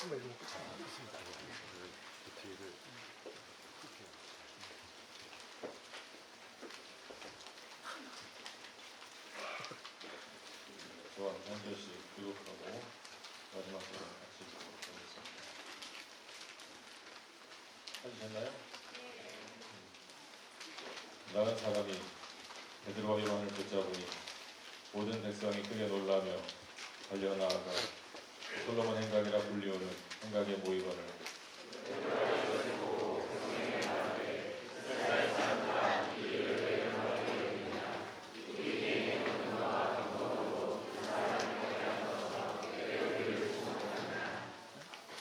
또한 한 절씩 교독하고 마지막으로 같이 하겠습니다. 하셨나요? 나간 사람이 베드로와 요한을 붙잡으니 모든 백성이 크게 놀라며 달려나아가 솔로몬 행각이라 불리우는 행각에 모이거늘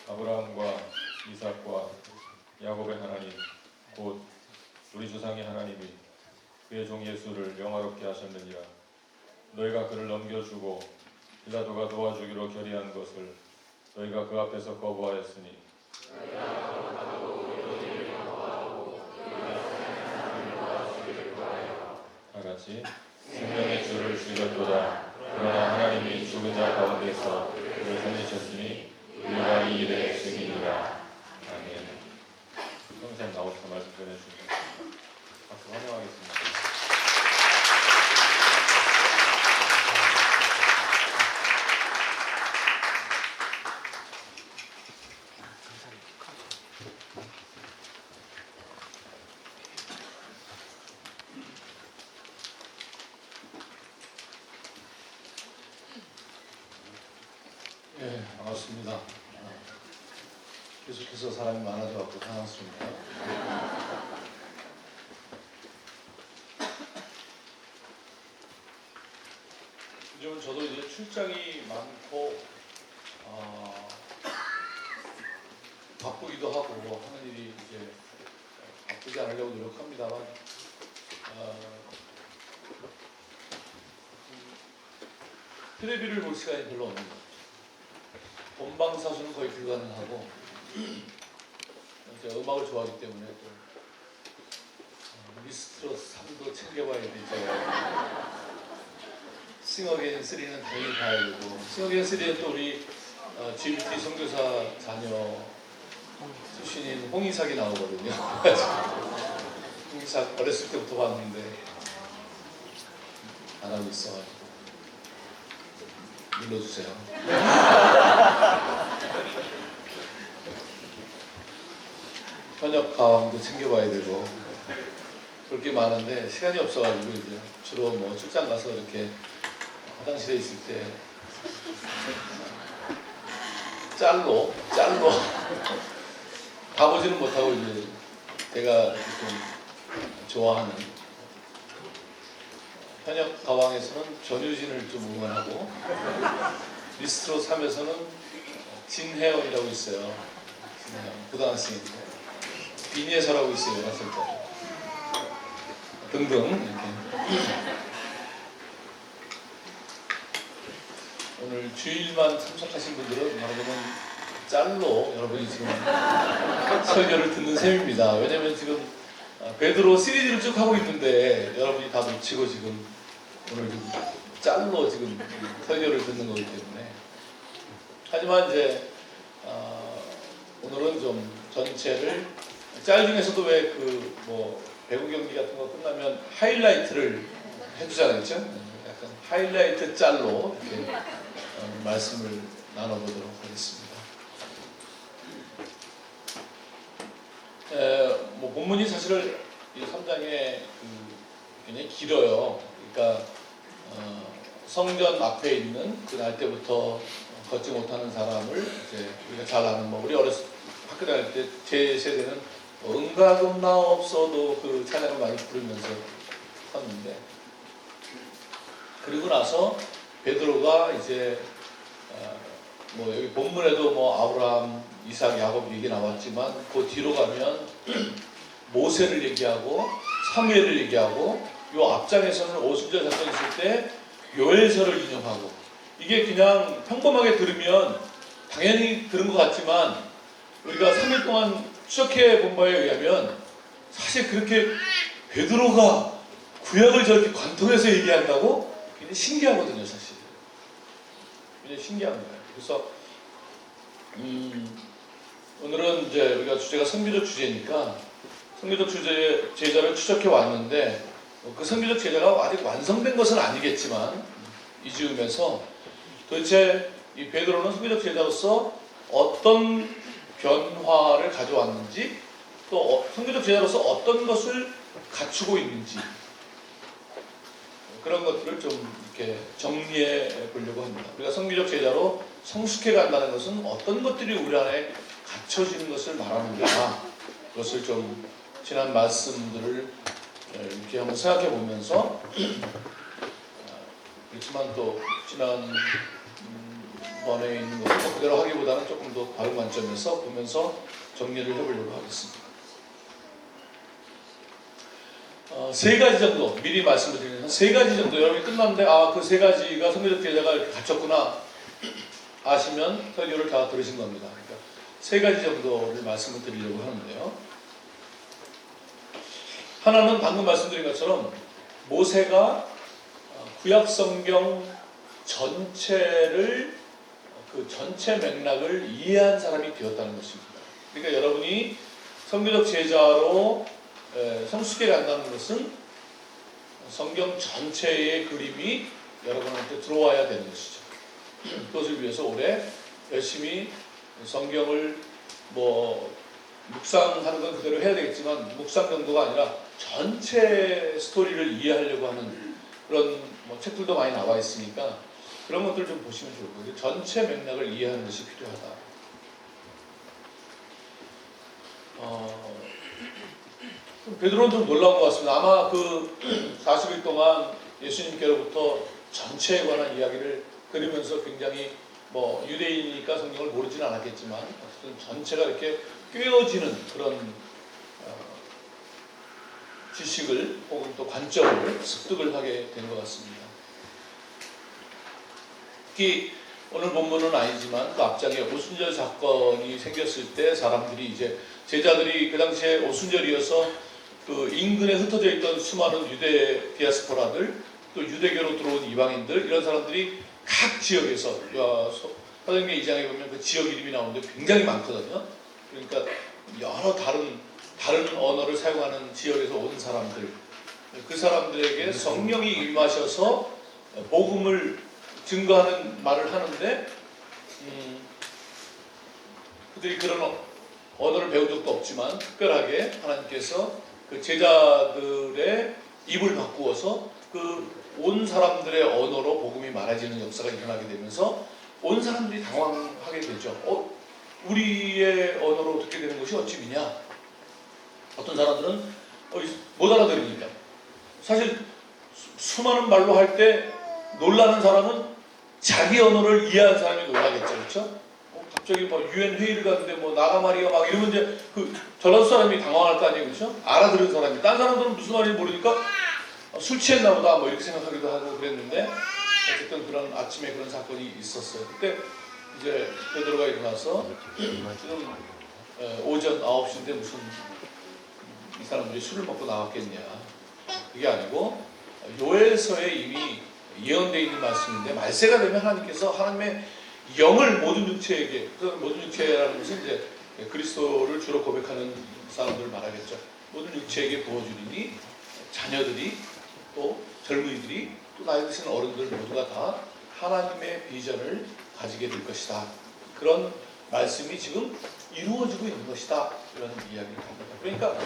아브라함과 이삭과 야곱의 하나님 곧 우리 조상의 하나님이 그의 종 예수를 영화롭게 하셨느니라. 너희가 그를 넘겨주고 빌라도가 도와주기로 결의한 것을 너희가 그 앞에서 거부하였으니 다같이 생명의 주를 죽였도다. 그러나 하나님이 죽은 자 가운데서 그를 살리셨으니 우리가 이 일의 증인이라. 아멘. 평생 나오셔서 말씀 전해주십니다. 박수 환영하겠습니다. 네, 반갑습니다. 계속해서 사람이 많아져서 반갑습니다. 요즘은 저도 이제 출장이 많고 바쁘기도 하고 하는 일이 이제 바쁘지 않으려고 노력합니다만 텔레비를 볼 시간이 별로 없는 것 같아요. 본방사수는 거의 불가능하고 제가 음악을 좋아하기 때문에 또 미스트로스 3도 챙겨봐야 되죠. 싱어게인 3는 당연히 봐야 되고 싱어게인 3는 또 우리 GBT 선교사 자녀 출신인 홍이삭이 나오거든요. 홍이삭 어렸을 때부터 봤는데 안 하고 있어가지고 눌러주세요. 현역 가왕도 챙겨봐야 되고 볼 게 많은데 시간이 없어가지고 이제 주로 뭐 출장 가서 이렇게 화장실에 있을 때 짤로 가보지는 못하고 이제 제가 좀 좋아하는 현역 가왕에서는 전유진을 좀 응원하고 미스트로 3에서는 진혜원이라고 있어요. 진혜원 고등학생인데 빈예서라고 있어요. 어렸을 때 등등 이렇게 오늘 주일만 참석하신 분들은 여러분은 짤로 여러분이 지금 설교를 듣는 셈입니다. 왜냐면 지금 베드로 시리즈를 쭉 하고 있는데 여러분이 다 놓치고 지금 오늘 지금 짤로 지금 설교를 듣는 거기 때문에 하지만 이제 오늘은 좀 전체를 짤 중에서도 왜 그 뭐 배구 경기 같은 거 끝나면 하이라이트를 해주잖아요, 그렇죠? 약간 하이라이트 짤로 이렇게 말씀을 나눠보도록 하겠습니다. 뭐 본문이 사실 이 3장에 굉장히 길어요. 그러니까 성전 앞에 있는 그 날 때부터 걷지 못하는 사람을 이제 우리가 잘 아는 뭐 우리 어렸을 학교 다닐 때 제 세대는 응가금 나 없어도 그 찬양을 많이 부르면서 컸는데 그리고 나서 베드로가 이제 뭐 여기 본문에도 뭐 아브라함, 이삭, 야곱 얘기 나왔지만 그 뒤로 가면 모세를 얘기하고 사무엘을 얘기하고 요 앞장에서는 오순절 사건 있을 때 요엘서를 인용하고 이게 그냥 평범하게 들으면 당연히 들은 것 같지만 우리가 3일 동안 추적해 본 바에 의하면 사실 그렇게 베드로가 구약을 저렇게 관통해서 얘기한다고 굉장히 신기하거든요, 사실. 굉장히 신기한 거예요. 그래서 오늘은 이제 우리가 주제가 선교적 주제니까 선교적 제자를 추적해 왔는데 그 선교적 제자가 아직 완성된 것은 아니겠지만 이즈음에서 도대체 이 베드로는 선교적 제자로서 어떤 변화를 가져왔는지 또 선교적 제자로서 어떤 것을 갖추고 있는지 그런 것들을 좀 이렇게 정리해 보려고 합니다. 우리가 선교적 제자로 성숙해 간다는 것은 어떤 것들이 우리 안에 갖춰지는 것을 말하는가, 그것을 좀 지난 말씀들을 이렇게 한번 생각해 보면서 그렇지만 또 지난 번에 있는 것을 그대로 하기보다는 조금 더 다른 관점에서 보면서 정리를 해보려고 하겠습니다. 세 가지 정도 미리 말씀을 드리면 세 가지 정도 여러분이 끝났는데 그 세 가지가 선교적 제자가 이렇게 갖췄구나 아시면 설교를 다 들으신 겁니다. 그러니까 세 가지 정도를 말씀을 드리려고 하는데요. 하나는 방금 말씀드린 것처럼 모세가 구약 성경 전체를 그 전체 맥락을 이해한 사람이 되었다는 것입니다. 그러니까 여러분이 선교적 제자로 성숙해 간다는 것은 성경 전체의 그림이 여러분한테 들어와야 되는 것이죠. 그것을 위해서 올해 열심히 성경을 묵상하는 건 그대로 해야 되겠지만 묵상 정도가 아니라 전체 스토리를 이해하려고 하는 그런 책들도 많이 나와 있으니까 그런 것들 좀 보시면 좋을 거예요. 전체 맥락을 이해하는 것이 필요하다. 베드로는 좀 놀라운 것 같습니다. 아마 그 40일 동안 예수님께로부터 전체에 관한 이야기를 들으면서 굉장히 유대인이니까 성경을 모르지는 않았겠지만 어쨌든 전체가 이렇게 꿰어지는 그런 지식을 혹은 또 관점을 습득을 하게 된 것 같습니다. 특히 오늘 본문은 아니지만 그 앞장에 오순절 사건이 생겼을 때 사람들이 이제 제자들이 그 당시에 오순절이어서 그 인근에 흩어져 있던 수많은 유대 디아스포라들 또 유대교로 들어온 이방인들 이런 사람들이 각 지역에서 사도행전 2장에 보면 그 지역 이름이 나오는데 굉장히 많거든요. 그러니까 여러 다른 언어를 사용하는 지역에서 온 사람들 그 사람들에게 성령이 임하셔서 복음을 증거하는 말을 하는데 그들이 그런 언어를 배운 적도 없지만 특별하게 하나님께서 그 제자들의 입을 바꾸어서 그 온 사람들의 언어로 복음이 말해지는 역사가 일어나게 되면서 온 사람들이 당황하게 되죠. 우리의 언어로 어떻게 되는 것이 어찌미냐? 어떤 사람들은 못 알아들으니까 사실 수많은 말로 할 때 놀라는 사람은 자기 언어를 이해한 사람이 놀라겠죠, 그렇죠? 갑자기 유엔 회의를 가는데 나가 말이야 막 이러면 이제 그 전라도 사람이 당황할 거 아니에요, 그렇죠? 알아들은 사람이 딴 사람들은 무슨 말인지 모르니까 술 취했나 보다 이렇게 생각하기도 하고 그랬는데 어쨌든 그런 아침에 그런 사건이 있었어요. 그때 이제 베드로가 일어나서 지금 오전 9시인데 무슨 이 사람들이 술을 먹고 나왔겠냐? 그게 아니고 요엘서에 이미 예언되어 있는 말씀인데 말세가 되면 하나님께서 하나님의 영을 모든 육체에게, 모든 육체라는 것은 이제 그리스도를 주로 고백하는 사람들을 말하겠죠. 모든 육체에게 부어주리니 자녀들이 또 젊은이들이 또 나이 드신 어른들 모두가 다 하나님의 비전을 가지게 될 것이다. 그런 말씀이 지금 이루어지고 있는 것이다. 이런 이야기를 합니다. 그러니까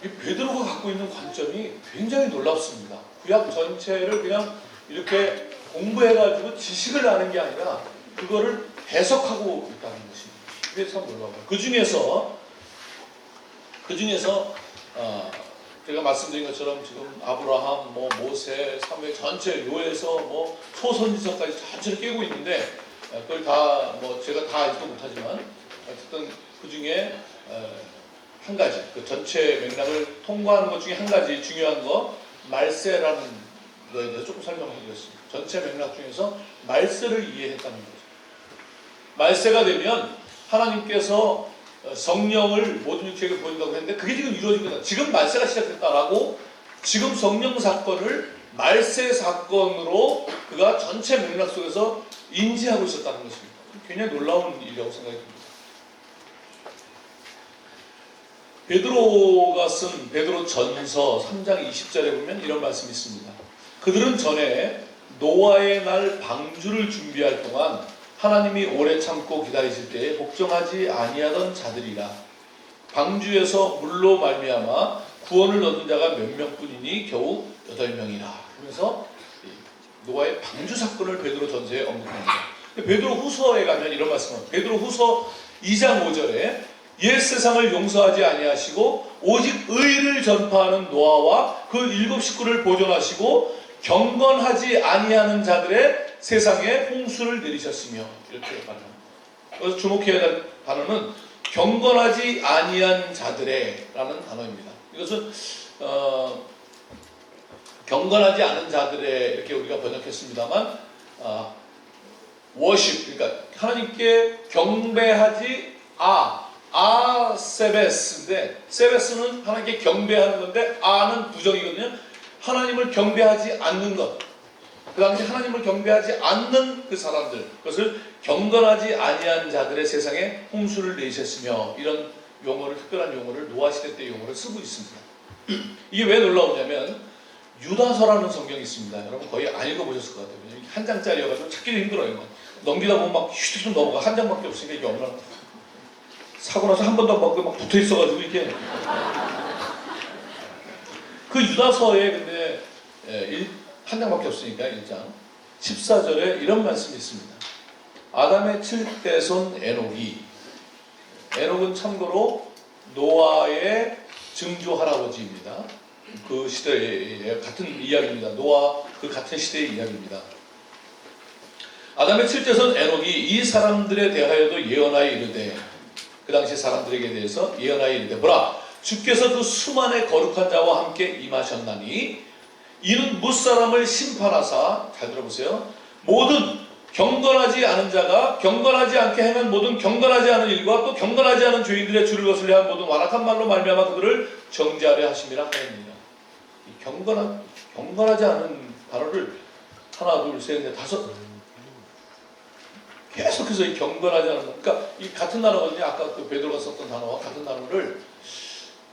이 베드로가 갖고 있는 관점이 굉장히 놀랍습니다. 구약 전체를 그냥 이렇게 공부해가지고 지식을 아는 게 아니라 그거를 해석하고 있다는 것입니다. 그게 참 놀라워요. 그 중에서 제가 말씀드린 것처럼 지금 아브라함, 모세, 사무엘 전체 요에서 초선지서까지 전체를 깨고 있는데 그걸 다 제가 다 알지도 못하지만 어쨌든 그 중에 한 가지 그 전체 맥락을 통과하는 것 중에 한 가지 중요한 거 말세라는 거에 대해서 조금 설명해드렸습니다. 전체 맥락 중에서 말세를 이해했다는 거죠. 말세가 되면 하나님께서 성령을 모든 육체에게 보인다고 했는데 그게 지금 이루어지거든요. 지금 말세가 시작됐다라고 지금 성령 사건을 말세 사건으로 그가 전체 맥락 속에서 인지하고 있었다는 것입니다. 굉장히 놀라운 일이라고 생각이 듭니다. 베드로가 쓴 베드로 전서 3장 20절에 보면 이런 말씀이 있습니다. 그들은 전에 노아의 날 방주를 준비할 동안 하나님이 오래 참고 기다리실 때에 복종하지 아니하던 자들이라. 방주에서 물로 말미암아 구원을 얻은 자가 몇 명뿐이니 겨우 8명이라. 그러면서 노아의 방주 사건을 베드로 전서에 언급합니다. 베드로 후서에 가면 이런 말씀을, 베드로 후서 2장 5절에 옛 세상을 용서하지 아니하시고 오직 의를 전파하는 노아와 그 7 식구를 보존하시고 경건하지 아니하는 자들의 세상에 홍수를 내리셨으며, 이렇게 말합니다. 그래서 주목해야 할 단어는 경건하지 아니한 자들의 라는 단어입니다. 이것은 경건하지 않은 자들의 이렇게 우리가 번역했습니다만 워십, 그러니까 하나님께 경배하지 세베스인데, 세베스는 하나님께 경배하는 건데 아는 부정이거든요. 하나님을 경배하지 않는 것, 그 당시 하나님을 경배하지 않는 그 사람들, 그것을 경건하지 아니한 자들의 세상에 홍수를 내셨으며, 이런 용어를, 특별한 용어를 노아 시대 때 용어를 쓰고 있습니다. 이게 왜 놀라우냐면 유다서라는 성경이 있습니다. 여러분 거의 안 읽어보셨을 것 같아요. 한 장짜리여가지고 찾기도 힘들어요. 넘기다 보면 막 휘득 넘어가. 한 장밖에 없으니까 이게 얼마나 사고 나서 한 번도 안 먹고 막 붙어 있어가지고 이렇게. 그 유다서에 근데 한 장밖에 없으니까 1장 14절에 이런 말씀이 있습니다. 아담의 7대손 에녹은 참고로 노아의 증조 할아버지입니다. 그 시대의 같은 이야기입니다. 노아 그 같은 시대의 이야기입니다. 아담의 7대손 에녹이 이 사람들에 대하여도 예언하여 이르되, 그 당시 사람들에게 대해서 예언하여 이르되, 보라, 주께서 그 수만의 거룩한 자와 함께 임하셨나니 이는 무사람을 심판하사, 잘 들어보세요, 모든 경건하지 않은 자가 경건하지 않게 행한 모든 경건하지 않은 일과 또 경건하지 않은 죄인들의 주를 거슬려 한 모든 완악한 말로 말미암아 그들을 정죄하려 하심이라 하였느니라. 경건하지 않은 단어를 하나, 둘, 셋, 넷, 다섯 계속해서 이 경건하지 않은, 그러니까 이 같은 단어거든요. 아까 그 베드로가 썼던 단어와 같은 단어를,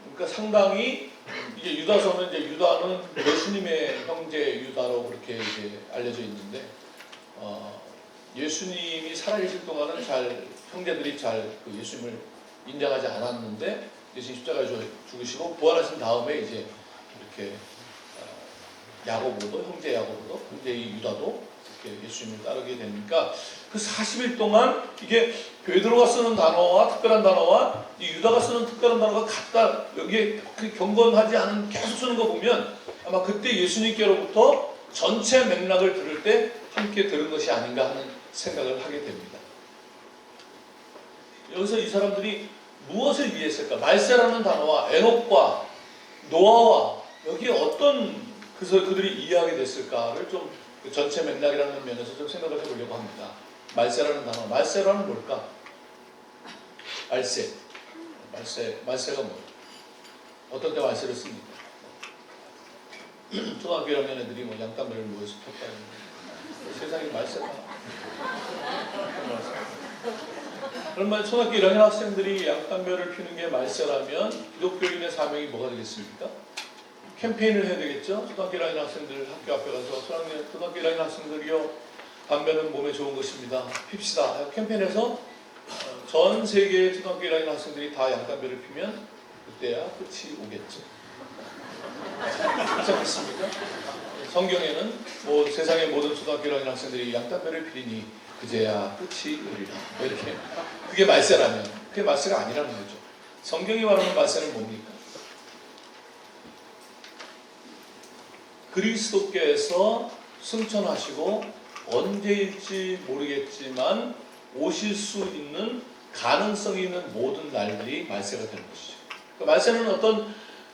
그러니까 상당히 이게 유다서는 이제 유다는 예수님의 형제 유다로 그렇게 이제 알려져 있는데, 예수님이 살아계실 동안은 형제들이 그 예수님을 인정하지 않았는데, 예수님 십자가에 죽으시고 부활하신 다음에 이제 이렇게 야고보도, 형제 야고보도, 형제 유다도 이렇게 예수님을 따르게 되니까 그 40일 동안 이게 베드로가 쓰는 단어와 특별한 단어와 이 유다가 쓰는 특별한 단어가 같다. 여기에 그 경건하지 않은 계속 쓰는 거 보면 아마 그때 예수님께로부터 전체 맥락을 들을 때 함께 들은 것이 아닌가 하는 생각을 하게 됩니다. 여기서 이 사람들이 무엇을 위했을까? 말세라는 단어와 에녹과 노아와 여기에 어떤 그들이 이해하게 됐을까를 좀 전체 맥락이라는 면에서 좀 생각을 해보려고 합니다. 말세라는 단어, 말세라는 뭘까? 말세가 뭐예요? 어떤 때 말세를 씁니까? 초등학교 1학년 애들이 뭐 양담배를 모여서 폈다는 세상에 말세가. 그러면 초등학교 1학년 학생들이 양담배를 피는 게 말세라면 기독교인의 사명이 뭐가 되겠습니까? 캠페인을 해야 되겠죠? 초등학교 1학년 학생들 학교 앞에 가서 초등학교 1학년 학생들이요, 담배는 몸에 좋은 것입니다, 핍시다 캠페인해서 전 세계의 초등학교 1학년 학생들이 다 양담배를 피면 그때야 끝이 오겠죠. 그렇지 않겠습니까? 성경에는 뭐 세상의 모든 초등학교 1학년 학생들이 양담배를 피리니 그제야 끝이 오리라, 이렇게. 그게 말세라면 그게 말세가 아니라는 거죠. 성경이 말하는 말세는 뭡니까? 그리스도께서 승천하시고 언제일지 모르겠지만 오실 수 있는 가능성이 있는 모든 날들이 말세가 되는 것이죠. 그러니까 말세는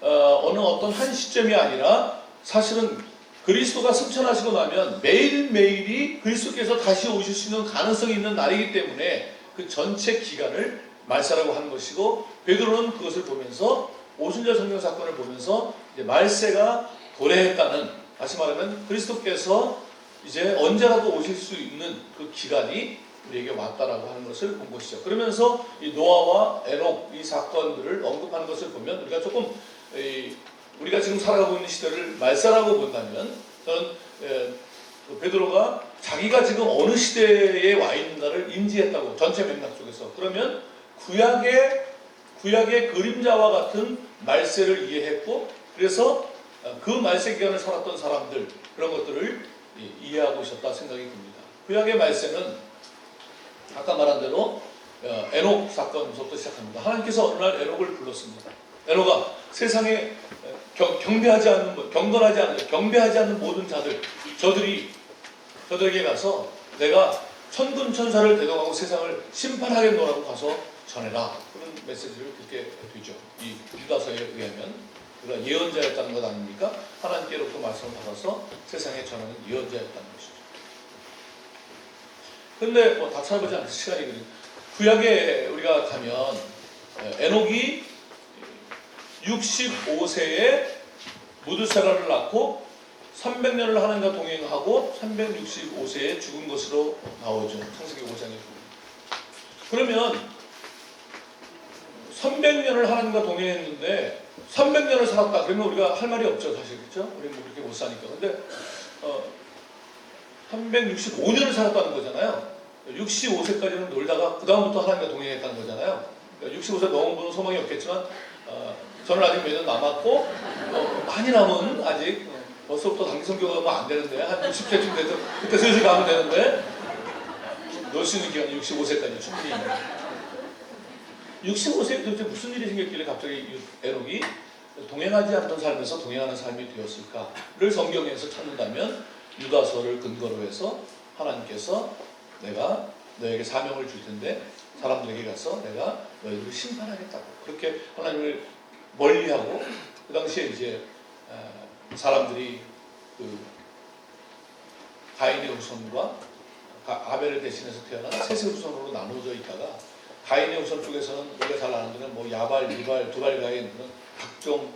어느 어떤 한 시점이 아니라 사실은 그리스도가 승천하시고 나면 매일매일이 그리스도께서 다시 오실 수 있는 가능성이 있는 날이기 때문에 그 전체 기간을 말세라고 하는 것이고, 베드로는 그것을 보면서 오순절 성령 사건을 보면서 이제 말세가 도래했다는, 다시 말하면 그리스도께서 이제 언제라도 오실 수 있는 그 기간이 우리에게 왔다라고 하는 것을 본 것이죠. 그러면서 이 노아와 에녹 이 사건들을 언급하는 것을 보면 우리가 조금 우리가 지금 살아가고 있는 시대를 말세라고 본다면 저는 베드로가 자기가 지금 어느 시대에 와 있는가를 인지했다고 전체 맥락 속에서 그러면 구약의 그림자와 같은 말세를 이해했고 그래서 그 말세 기간을 살았던 사람들 그런 것들을 이해하고 있었다 생각이 듭니다. 구약의 말세는 아까 말한 대로 에녹 사건부터 시작합니다. 하나님께서 어느 날 에녹을 불렀습니다. 에녹아 세상에 경배하지 않는 모든 자들 저들에게 가서 내가 천군 천사를 대동하고 세상을 심판하겠노라고 가서 전해라. 그런 메시지를 듣게 되죠. 이 유다서에 의하면 그가 예언자였다는 것 아닙니까? 하나님께로부터 말씀을 받아서 세상에 전하는 예언자였다는 것이죠. 근데 뭐 다 찾아보지 않을 시간이거든요. 구약에 우리가 가면 에녹이 65세에 무드셀라를 낳고 300년을 하나님과 동행하고 365세에 죽은 것으로 나오죠. 창세기 5장에 보면. 그러면 300년을 하나님과 동행했는데 300년을 살았다. 그러면 우리가 할 말이 없죠. 사실 그렇죠? 우리는 뭐 그렇게 못 사니까. 근데 365년을 살았다는 거잖아요. 65세까지는 놀다가 그 다음부터 하나님과 동행했다는 거잖아요. 65세 넘은 분은 소망이 없겠지만 저는 아직 몇 년 남았고 많이 남은 아직 벌써부터 단기 선교가 가면 안 되는데 한 60세쯤 돼서 그때 슬슬 가면 되는데 놀 수 있는 기간이 65세까지 충분히 65세에 도대체 무슨 일이 생겼길래 갑자기 에녹이 동행하지 않던 삶에서 동행하는 삶이 되었을까를 성경에서 찾는다면 유다서를 근거로 해서 하나님께서 내가 너에게 사명을 줄 텐데 사람들에게 가서 내가 너희들을 심판하겠다고 그렇게 하나님을 멀리하고 그 당시에 이제 사람들이 그 가인의 후손과 아벨을 대신해서 태어난 셋의 후손으로 나누어져 있다가 가인의 후손 쪽에서는 우리가 잘 아는 데는 뭐 야발, 유발, 두발 가인 그런 각종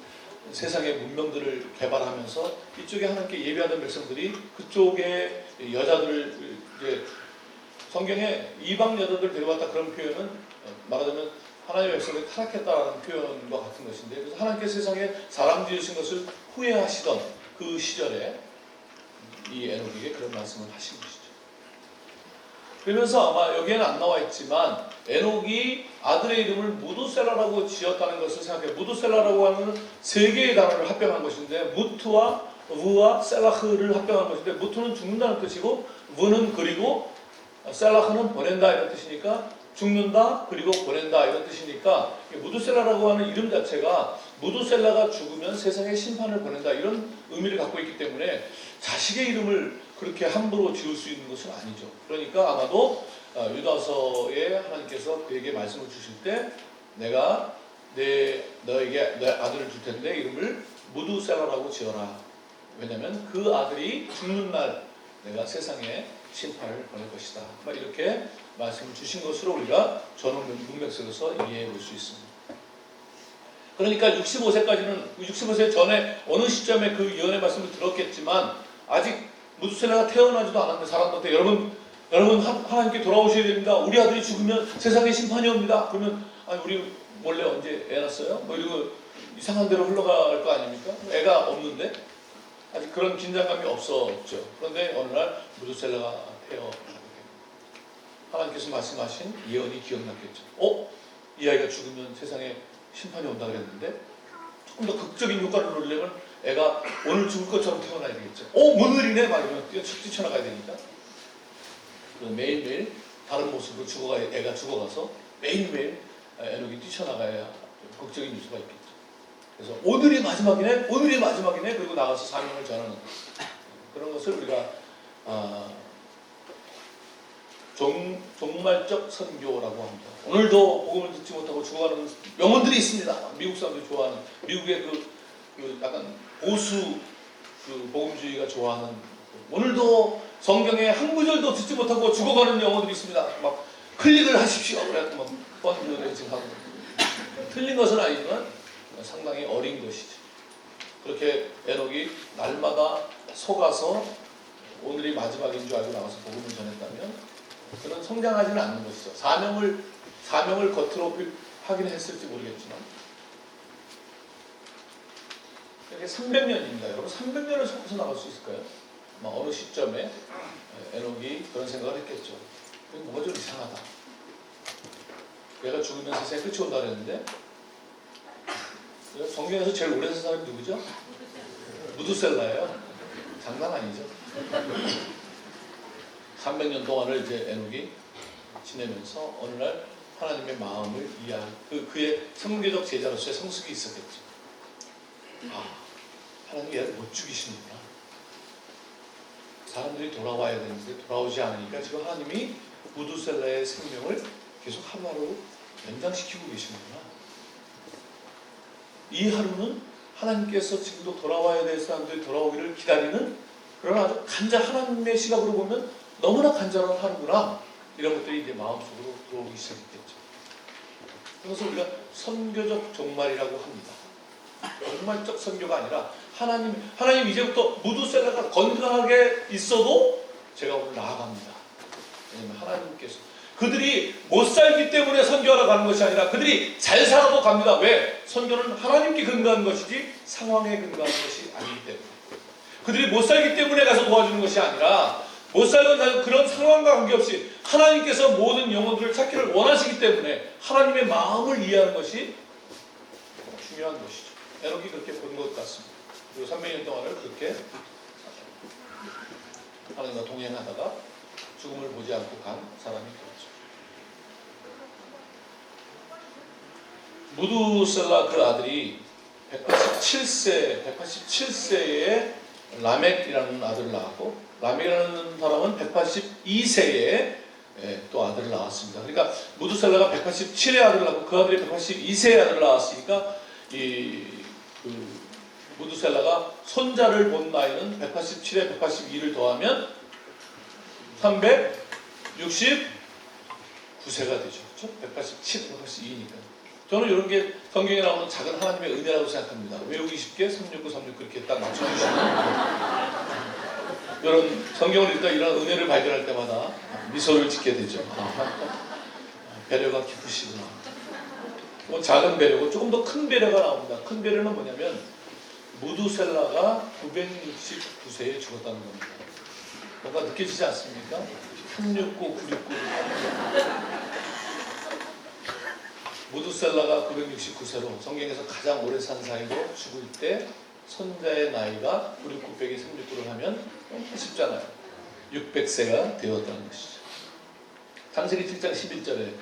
세상의 문명들을 개발하면서 이쪽에 하나님께 예배하던 백성들이 그쪽에 여자들을 이제 성경에 이방 여자들 데려왔다 그런 표현은 말하자면 하나님의 백성들이 타락했다라는 표현과 같은 것인데 그래서 하나님께서 세상에 사람 지으신 것을 후회하시던 그 시절에 이 에녹에게 그런 말씀을 하신 것이죠. 그러면서 아마 여기에는 안 나와 있지만 에녹이 아들의 이름을 무두셀라라고 지었다는 것을 생각해요. 무두셀라라고 하는 세 개의 단어를 합병한 것인데 무트와 우와 셀라흐를 합병한 것인데 무트는 죽는다는 뜻이고 우는 그리고 셀라흐는 보낸다 이런 뜻이니까 죽는다 그리고 보낸다 이런 뜻이니까 무두셀라라고 하는 이름 자체가 무두셀라가 죽으면 세상에 심판을 보낸다 이런 의미를 갖고 있기 때문에 자식의 이름을 그렇게 함부로 지을 수 있는 것은 아니죠. 그러니까 아마도 유다서에 하나님께서 그에게 말씀을 주실 때 내가 너에게 내 아들을 줄 텐데 이름을 무두셀라라고 지어라. 왜냐하면 그 아들이 죽는 날 내가 세상에 심판을 보낼 것이다. 이렇게 말씀을 주신 것으로 우리가 전원 문맥 속에서 이해해 볼 수 있습니다. 그러니까 65세 전에 어느 시점에 그 예언의 말씀을 들었겠지만 아직 무두셀라가 태어나지도 않았는데 사람들한테 여러분 하나님께 돌아오셔야 됩니다. 우리 아들이 죽으면 세상에 심판이 옵니다. 그러면 아니 우리 원래 언제 애 낳았어요? 뭐 이러고 이상한 대로 흘러갈 거 아닙니까? 애가 없는데 아직 그런 긴장감이 없었죠. 그런데 어느 날 무두셀라가 태어나게 됩니다. 하나님께서 말씀하신 예언이 기억났겠죠. 이 아이가 죽으면 세상에 심판이 온다 그랬는데 조금 더 극적인 효과를 누리려면 애가 오늘 죽을 것처럼 태어나야 되겠죠. 오늘이네 막 이러면 뛰쳐나가야 되니까. 매일매일 다른 모습으로 애가 죽어가서 매일매일 에녹이 뛰쳐나가야 극적인 뉴스가 있겠죠. 그래서 오늘이 마지막이네 그리고 나가서 사명을 전하는 그런 것을 우리가 종말적 선교라고 합니다. 오늘도 복음을 듣지 못하고 죽어가는 영혼들이 있습니다. 미국 사람들이 좋아하는 미국의 그 약간 보수 그 복음주의가 좋아하는 오늘도 성경에 한 구절도 듣지 못하고 죽어가는 영혼들이 있습니다. 막 클릭을 하십시오. 그래갖고 막 펀드레이징 하고 틀린 것은 아니지만 상당히 어린 것이죠. 그렇게 에녹이 날마다 속아서 오늘이 마지막인 줄 알고 나가서 복음을 전했다면 그는 성장하지는 않는 것이죠. 사명을 겉으로 하긴 했을지 모르겠지만 이렇게 300년입니다. 여러분 300년을 속고서 나갈 수 있을까요? 어느 시점에 에녹이 그런 생각을 했겠죠. 뭔가 좀 이상하다. 내가 죽으면 세상에 끝이 온다 그랬는데 성경에서 제일 오래 산 사람이 누구죠? 무두셀라예요. 장난 아니죠. 300년 동안을 이제 에녹이 지내면서 어느 날 하나님의 마음을 이해한 그의 성경적 제자로서의 성숙이 있었겠죠. 하나님이 얘를 못 죽이시는구나. 사람들이 돌아와야 되는데 돌아오지 않으니까 지금 하나님이 무두셀라의 생명을 계속 하루하루 연장시키고 계시는구나. 이 하루는 하나님께서 지금도 돌아와야 될 사람들이 돌아오기를 기다리는 그런 아주 하나님의 시각으로 보면 너무나 간절한 하루구나. 이런 것들이 이제 마음속으로 들어오기 시작했겠죠. 그래서 우리가 선교적 종말이라고 합니다. 종말적 선교가 아니라 하나님 이제부터 무두셀라가 건강하게 있어도 제가 오늘 나아갑니다. 왜냐하면 하나님께서 그들이 못 살기 때문에 선교하러 가는 것이 아니라 그들이 잘 살아도 갑니다. 왜? 선교는 하나님께 근거한 것이지 상황에 근거한 것이 아니기 때문에. 그들이 못 살기 때문에 가서 도와주는 것이 아니라 못 살던 그런 상황과 관계없이 하나님께서 모든 영혼들을 찾기를 원하시기 때문에 하나님의 마음을 이해하는 것이 중요한 것이죠. 에녹이 그렇게 본 것 같습니다. 그리고 300년 동안을 그렇게 하나님과 동행하다가 죽음을 보지 않고 간 사람이 되었죠. 무두셀라 그 아들이 187세에 라멕이라는 아들을 낳았고 라멕이라는 사람은 182세에 또 아들을 낳았습니다. 그러니까 무두셀라가 187의 아들을 낳고 그 아들이 182세의 아들을 낳았으니까 무두셀라가 손자를 본 나이는 187에 182를 더하면 369세가 되죠. 그렇죠? 187, 182니까. 저는 이런 게 성경에 나오는 작은 하나님의 은혜라고 생각합니다. 외우기 쉽게 369, 369 이렇게 딱 맞춰주시는 이런 성경을 읽다 이런 은혜를 발견할 때마다 미소를 짓게 되죠. 배려가 깊으시구나. 작은 배려고 조금 더 큰 배려가 나옵니다. 큰 배려는 뭐냐면 무두셀라가 969세에 죽었다는 겁니다. 뭔가 느껴지지 않습니까? 369, 969 무두셀라가 969세로 성경에서 가장 오래 산 사이로 죽을 때 손자의 나이가 969 빼기 369를 하면 쉽잖아요. 600세가 되었다는 것이죠. 창세기 7장 11절에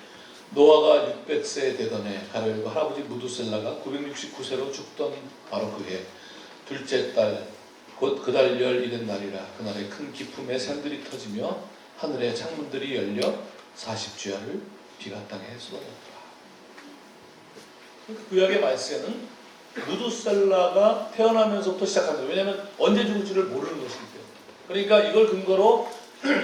노아가 600세 되던 해 가로 열고 할아버지 무두셀라가 969세로 죽던 바로 그 해 둘째 달 곧 그달 열 이른 날이라 그날에 큰 기품의 샘들이 터지며 하늘의 창문들이 열려 40주야를 비가 땅에 쏟아졌더라. 구약의 말세는 무두셀라가 태어나면서부터 시작합니다. 왜냐하면 언제 죽을지를 모르는 것이기 때문에. 그러니까 이걸 근거로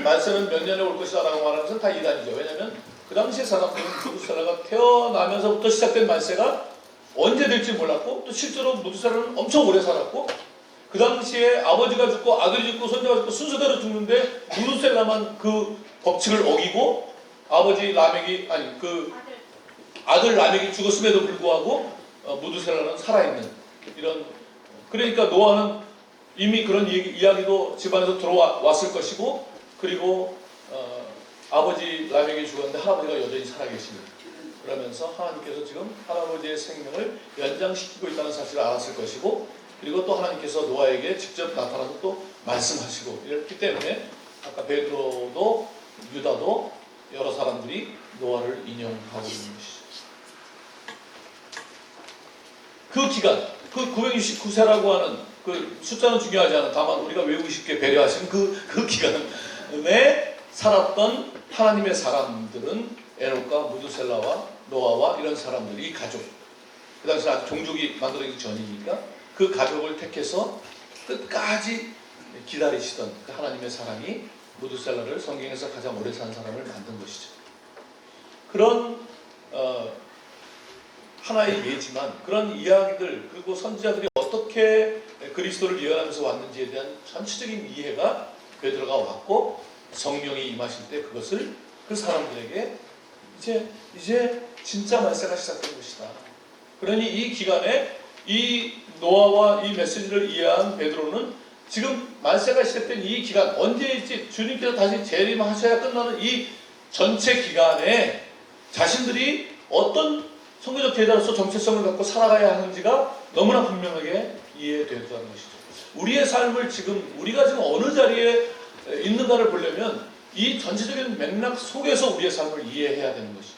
말세는 몇 년에 올 것이다 라고 말하는 것은 다 이단이죠. 왜냐하면 그 당시의 사람들은 무두셀라가 태어나면서부터 시작된 말세가 언제 될지 몰랐고 또 실제로 무두셀라는 엄청 오래 살았고 그 당시에 아버지가 죽고 아들이 죽고 손자가 죽고 순서대로 죽는데 무두셀라만 그 법칙을 어기고 아버지 라멕이 아들 라멕이 죽었음에도 불구하고 무두셀라는 살아있는 이런. 그러니까 노아는 이미 그런 이야기도 집안에서 들어왔을 것이고 그리고 아버지 라멕이 죽었는데 할아버지가 여전히 살아계십니다. 그러면서 하나님께서 지금 할아버지의 생명을 연장시키고 있다는 사실을 알았을 것이고 그리고 또 하나님께서 노아에게 직접 나타나서 또 말씀하시고 이랬기 때문에 아까 베드로도 유다도 여러 사람들이 노아를 인용하고 있는 것이죠. 그 기간, 그 969세라고 하는 그 숫자는 중요하지 않아. 다만 우리가 외우기 쉽게 배려하신 그 기간에 살았던 하나님의 사람들은 에녹과 무두셀라와 노아와 이런 사람들, 이 가족. 그 당시 아직 종족이 만들어지기 전이니까 그 가족을 택해서 끝까지 기다리시던 그 하나님의 사람이 무두셀라를 성경에서 가장 오래 산 사람을 만든 것이죠. 그런 하나의 예지만 그런 이야기들 그리고 선지자들이 어떻게 그리스도를 예언하면서 왔는지에 대한 전체적인 이해가 베드로가 왔고 성령이 임하실 때 그것을 그 사람들에게 이제 진짜 말세가 시작된 것이다. 그러니 이 기간에 이 노아와 이 메시지를 이해한 베드로는 지금 말세가 시작된 이 기간, 언제일지 주님께서 다시 재림하셔야 끝나는 이 전체 기간에 자신들이 어떤 성경적 제자로서 정체성을 갖고 살아가야 하는지가 너무나 분명하게 이해되었다는 것이죠. 우리의 삶을 지금 우리가 지금 어느 자리에 있는가를 보려면 이 전체적인 맥락 속에서 우리의 삶을 이해해야 되는 것이죠.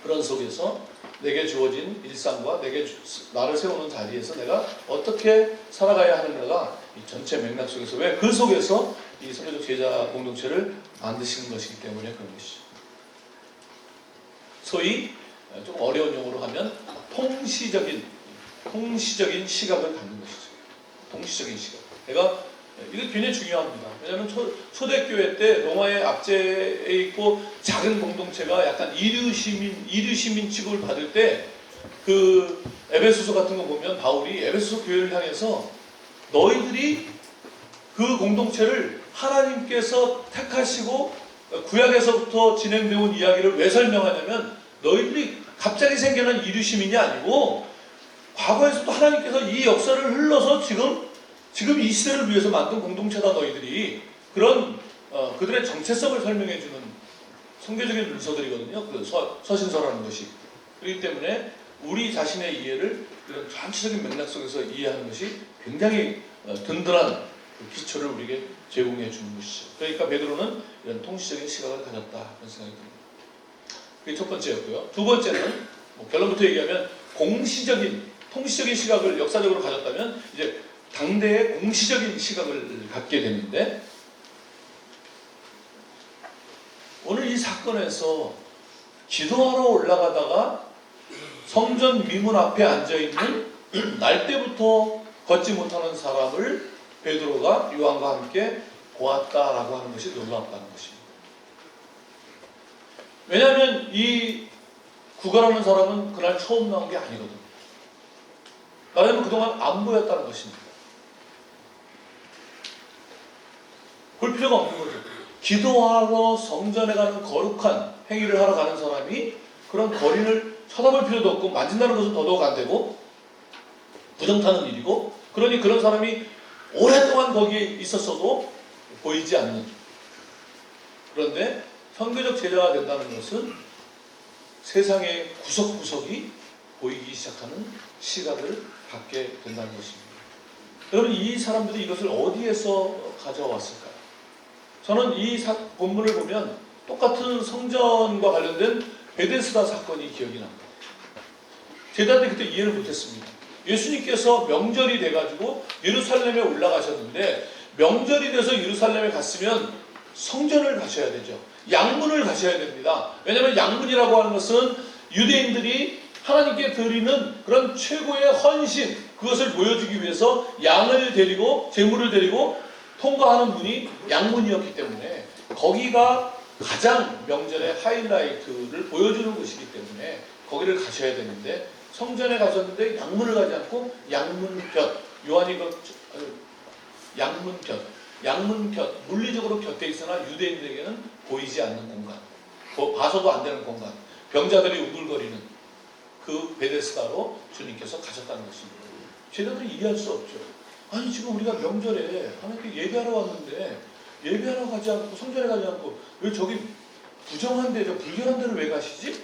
그런 속에서 내게 주어진 일상과 나를 세우는 자리에서 내가 어떻게 살아가야 하는가가 이 전체 맥락 속에서, 왜 그 속에서 이 선교적 제자 공동체를 만드시는 것이기 때문에 그런 것이죠. 소위 좀 어려운 용어로 하면 통시적인 시각을 갖는 것이죠. 통시적인 시각. 이게 굉장히 중요합니다. 왜냐하면 초대교회 때 로마의 압제에 있고 작은 공동체가 약간 이류시민 취급을 받을 때 그 에베소서 같은 거 보면 바울이 에베소서 교회를 향해서 너희들이 그 공동체를 하나님께서 택하시고 구약에서부터 진행되어 온 이야기를 왜 설명하냐면 너희들이 갑자기 생겨난 이류시민이 아니고 과거에서도 하나님께서 이 역사를 흘러서 지금 이 시대를 위해서 만든 공동체다. 너희들이 그런 그들의 정체성을 설명해주는 성경적인 문서들이거든요. 그 서신서라는 것이. 그렇기 때문에 우리 자신의 이해를 이런 전체적인 맥락 속에서 이해하는 것이 굉장히 든든한 기초를 우리에게 제공해 주는 것이죠. 그러니까 베드로는 이런 통시적인 시각을 가졌다 그런 생각이 듭니다. 그게 첫 번째였고요. 두 번째는 결론부터 얘기하면 통시적인 시각을 역사적으로 가졌다면 이제 당대의 공시적인 시각을 갖게 되는데, 오늘 이 사건에서 기도하러 올라가다가 성전 미문 앞에 앉아있는 날때부터 걷지 못하는 사람을 베드로가 요한과 함께 보았다라고 하는 것이 놀랍다는 것입니다. 왜냐하면 이 구가라는 사람은 그날 처음 나온 게 아니거든요. 나는 그동안 안 보였다는 것입니다. 볼 필요가 없는 거죠. 기도하러 성전에 가는 거룩한 행위를 하러 가는 사람이 그런 거린을 쳐다볼 필요도 없고 만진다는 것은 더더욱 안 되고 부정타는 일이고, 그러니 그런 사람이 오랫동안 거기에 있었어도 보이지 않는. 그런데 선교적 제자가 된다는 것은 세상의 구석구석이 보이기 시작하는 시각을 갖게 된다는 것입니다. 여러분, 이 사람들이 이것을 어디에서 가져왔을까요? 저는 이 본문을 보면 똑같은 성전과 관련된 베데스다 사건이 기억이 납니다. 제자들이 그때 이해를 못했습니다. 예수님께서 명절이 돼가지고 예루살렘에 올라가셨는데, 명절이 돼서 예루살렘에 갔으면 성전을 가셔야 되죠. 양문을 가셔야 됩니다. 왜냐하면 양문이라고 하는 것은 유대인들이 하나님께 드리는 그런 최고의 헌신, 그것을 보여주기 위해서 양을 데리고 제물을 데리고 통과하는 문이 양문이었기 때문에 거기가 가장 명절의 하이라이트를 보여주는 곳이기 때문에 거기를 가셔야 되는데, 성전에 가셨는데 양문을 가지 않고 양문곁, 요한이 양문곁, 물리적으로 곁에 있으나 유대인들에게는 보이지 않는 공간, 봐서도 안 되는 공간, 병자들이 우글거리는 그 베데스다로 주님께서 가셨다는 것입니다. 제자들이 이해할 수 없죠. 아니, 지금 우리가 명절에 하나님께 예배하러 왔는데 예배하러 가지 않고 성전에 가지 않고 왜 저기 부정한 데, 불결한 데를 왜 가시지?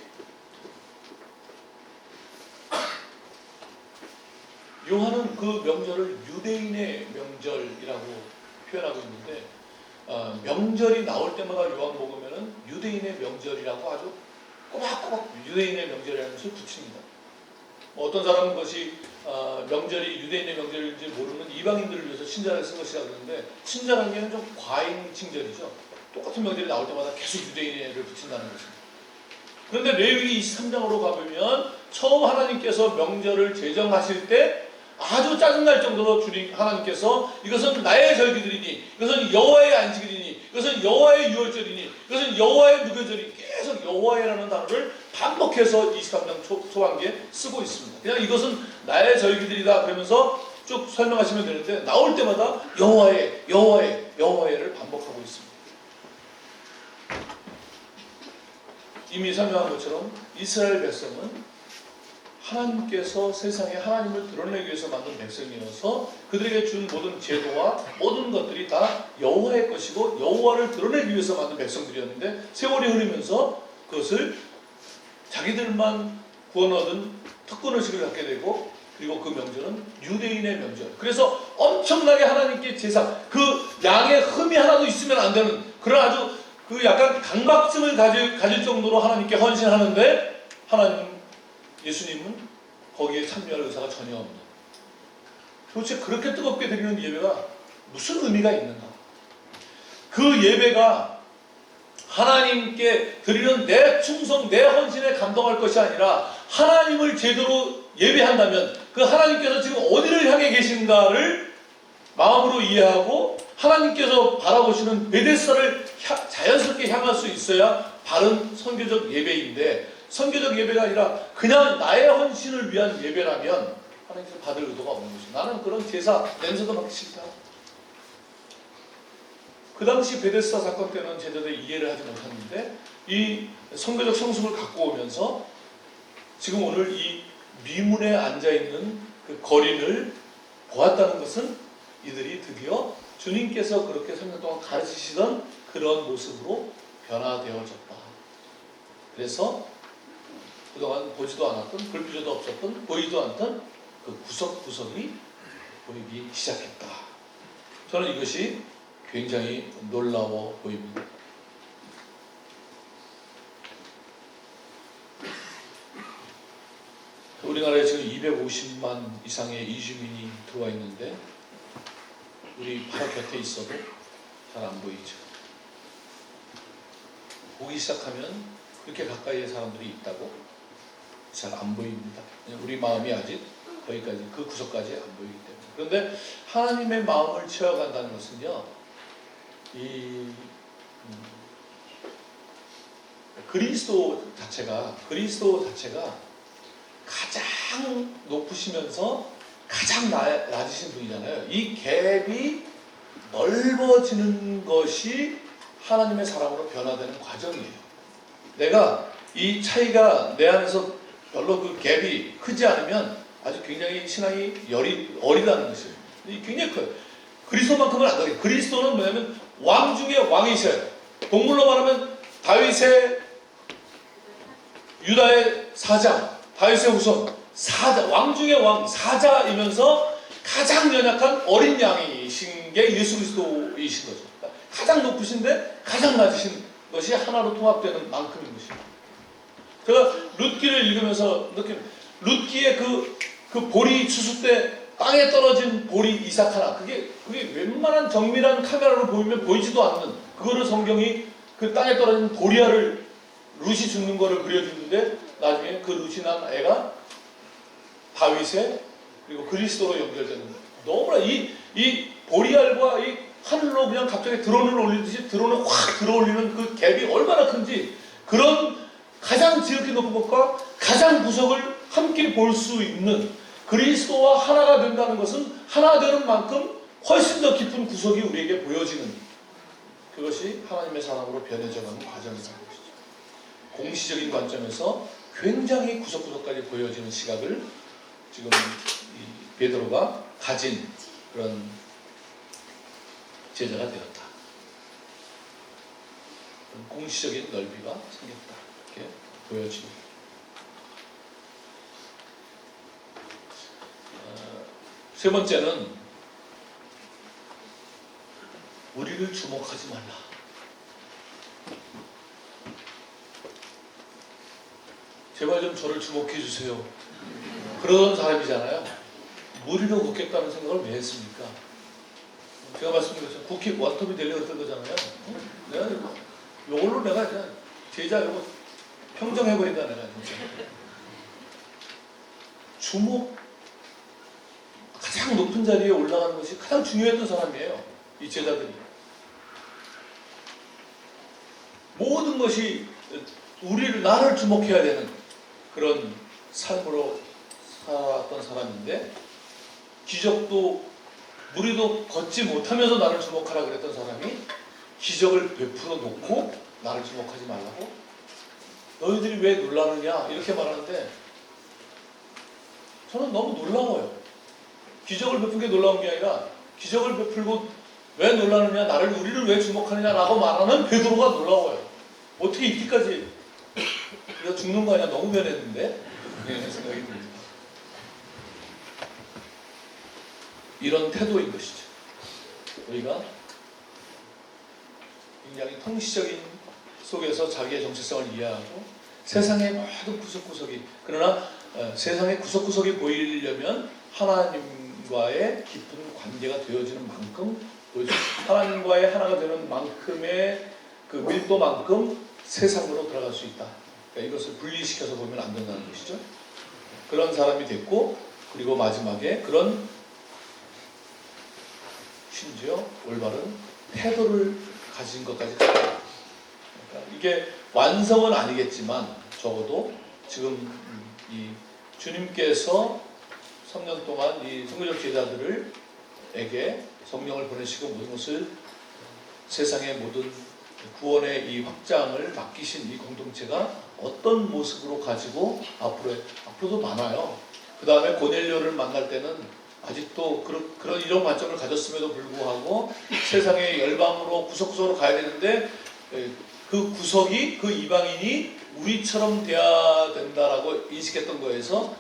요한은 그 명절을 유대인의 명절이라고 표현하고 있는데, 명절이 나올 때마다 요한복음에는 유대인의 명절이라고 아주 꼬박꼬박 유대인의 명절이라는 것을 붙입니다. 어떤 사람은 그것이 명절이 유대인의 명절인지 모르는 이방인들을 위해서 친절하게 쓴 것이라 그러는데, 친절한 게는 좀 과잉 친절이죠. 똑같은 명절이 나올 때마다 계속 유대인을 붙인다는 것입니다. 그런데 레위기 23장으로 가보면 처음 하나님께서 명절을 제정하실 때 아주 짜증날 정도로 주님 하나님께서 이것은 나의 절기들이니, 이것은 여호와의 안식일이니, 이것은 여호와의 유월절이니, 이것은 여호와의 무교절이니, 계속 여호와의라는 단어를 반복해서 23장 초반기에 쓰고 있습니다. 그냥 이것은 나의 절기들이다 그러면서 쭉 설명하시면 되는데, 나올 때마다 여호와의, 여호와의, 여호와의를 반복하고 있습니다. 이미 설명한 것처럼 이스라엘 백성은 하나님께서 세상에 하나님을 드러내기 위해서 만든 백성이어서 그들에게 준 모든 제도와 모든 것들이 다 여호와의 것이고 여호와를 드러내기 위해서 만든 백성들이었는데 세월이 흐르면서 그것을 자기들만 구원 얻은 특권의식을 갖게 되고 그리고 그 명절은 유대인의 명절. 그래서 엄청나게 하나님께 제사, 그 양의 흠이 하나도 있으면 안 되는 그런 아주 그 약간 강박증을 가질 정도로 하나님께 헌신하는데 하나님, 예수님은 거기에 참여할 의사가 전혀 없는. 도대체 그렇게 뜨겁게 드리는 예배가 무슨 의미가 있는가? 그 예배가 하나님께 드리는 내 충성, 내 헌신에 감동할 것이 아니라 하나님을 제대로 예배한다면 그 하나님께서 지금 어디를 향해 계신가를 마음으로 이해하고 하나님께서 바라보시는 베데스다를 자연스럽게 향할 수 있어야 바른 선교적 예배인데 선교적 예배가 아니라 그냥 나의 헌신을 위한 예배라면 하나님께서 받을 의도가 없는 것이죠. 나는 그런 제사 냄새도 맡기 싫다. 그 당시 베데스다 사건 때는 제대로 이해를 하지 못했는데 이 선교적 성숙을 갖고 오면서 지금 오늘 이 미문에 앉아있는 그 거린을 보았다는 것은 이들이 드디어 주님께서 그렇게 3년 동안 가르치시던 그런 모습으로 변화되어졌다. 그래서 그동안 보지도 않았던, 볼 필요도 없었던, 보이지도 않던 그 구석구석이 보이기 시작했다. 저는 이것이 굉장히 놀라워 보입니다. 우리나라에 지금 250만 이상의 이주민이 들어와 있는데 우리 바로 곁에 있어도 잘 안 보이죠. 보기 시작하면 그렇게 가까이에 사람들이 있다고 잘 안 보입니다. 우리 마음이 아직 거기까지 그 구석까지 안 보이기 때문에. 그런데 하나님의 마음을 채워간다는 것은요, 그리스도 자체가 가장 높으시면서 가장 낮으신 분이잖아요. 이 갭이 넓어지는 것이 하나님의 사랑으로 변화되는 과정이에요. 내가 이 차이가 내 안에서 별로 그 갭이 크지 않으면 아주 굉장히 신앙이 어리다는 것이에요. 굉장히 커요. 그리스도만큼은 안 그래요. 그리스도는 뭐냐면 왕 중에 왕이세요. 동물로 말하면 다윗의 유다의 사장, 다윗의 후손, 사자, 왕 중에 왕, 사자이면서 가장 연약한 어린 양이신 게 예수 그리스도이신 거죠. 가장 높으신데 가장 낮으신 것이 하나로 통합되는 만큼인 것입니다. 제가 룻기를 읽으면서 느낀 룻기의 그 보리 추수 때 땅에 떨어진 보리 이삭 하나, 그게 웬만한 정밀한 카메라로 보이면 보이지도 않는 그거를 성경이 그 땅에 떨어진 보리알을 룻이 죽는 거를 그려주는데 나중에 그 룻이 난 애가 다윗의 그리고 그리스도로 연결되는 거예요. 너무나 이 보리알과 이 하늘로 그냥 갑자기 드론을 올리듯이 드론을 확 들어올리는 그 갭이 얼마나 큰지 그런 가장 지극히 높은 것과 가장 구석을 함께 볼 수 있는 그리스도와 하나가 된다는 것은 하나 되는 만큼 훨씬 더 깊은 구석이 우리에게 보여지는 그것이 하나님의 사랑으로 변해져가는 과정이라는 것이죠. 공시적인 관점에서 굉장히 구석구석까지 보여지는 시각을 지금 이 베드로가 가진 그런 제자가 되었다. 공시적인 넓이가 생겼다. 이렇게 보여집니다. 세 번째는 우리를 주목하지 말라. 제발 좀 저를 주목해 주세요. 그런 사람이잖아요. 무리로 걷겠다는 생각을 왜 했습니까? 제가 말씀드렸죠. 국회 원톱이 되려고 했던 거잖아요. 내가 이걸로 내가 그냥 제자 이거 평정해버린다 내가 진짜. 주목, 가장 높은 자리에 올라가는 것이 가장 중요했던 사람이에요. 이 제자들이. 모든 것이 나를 주목해야 되는 그런 삶으로 살았던 사람인데 기적도 무리도 걷지 못하면서 나를 주목하라 그랬던 사람이 기적을 베풀어 놓고 나를 주목하지 말라고 너희들이 왜 놀라느냐 이렇게 말하는데 저는 너무 놀라워요. 기적을 베푼 게 놀라운 게 아니라 기적을 베풀고 왜 놀라느냐, 우리를 왜 주목하느냐라고 말하는 베드로가 놀라워요. 어떻게 이렇게까지 우리가 죽는 거 아니야? 너무 변했는데? 이런 생각이 듭니다. 이런 태도인 것이죠. 우리가 굉장히 통시적인 속에서 자기의 정체성을 이해하고 세상의 모든 구석구석이, 그러나 세상의 구석구석이 보이려면 하나님과의 깊은 관계가 되어지는 만큼, 하나님과의 하나가 되는 만큼의 그 밀도만큼 세상으로 들어갈 수 있다. 그러니까 이것을 분리시켜서 보면 안 된다는 것이죠. 그런 사람이 됐고, 그리고 마지막에 그런 심지어 올바른 태도를 가진 것까지 가요. 그러니까 이게 완성은 아니겠지만 적어도 지금 이 주님께서 3년 동안 이 선교적 제자들에게 성령을 보내시고 모든 것을 세상의 모든 구원의 이 확장을 맡기신 이 공동체가 어떤 모습으로 가지고 앞으로도 많아요. 그 다음에 고넬료를 만날 때는 아직도 그런 이런 관점을 가졌음에도 불구하고 세상의 열방으로 구석구석으로 가야 되는데 그 구석이, 그 이방인이 우리처럼 돼야 된다라고 인식했던 거에서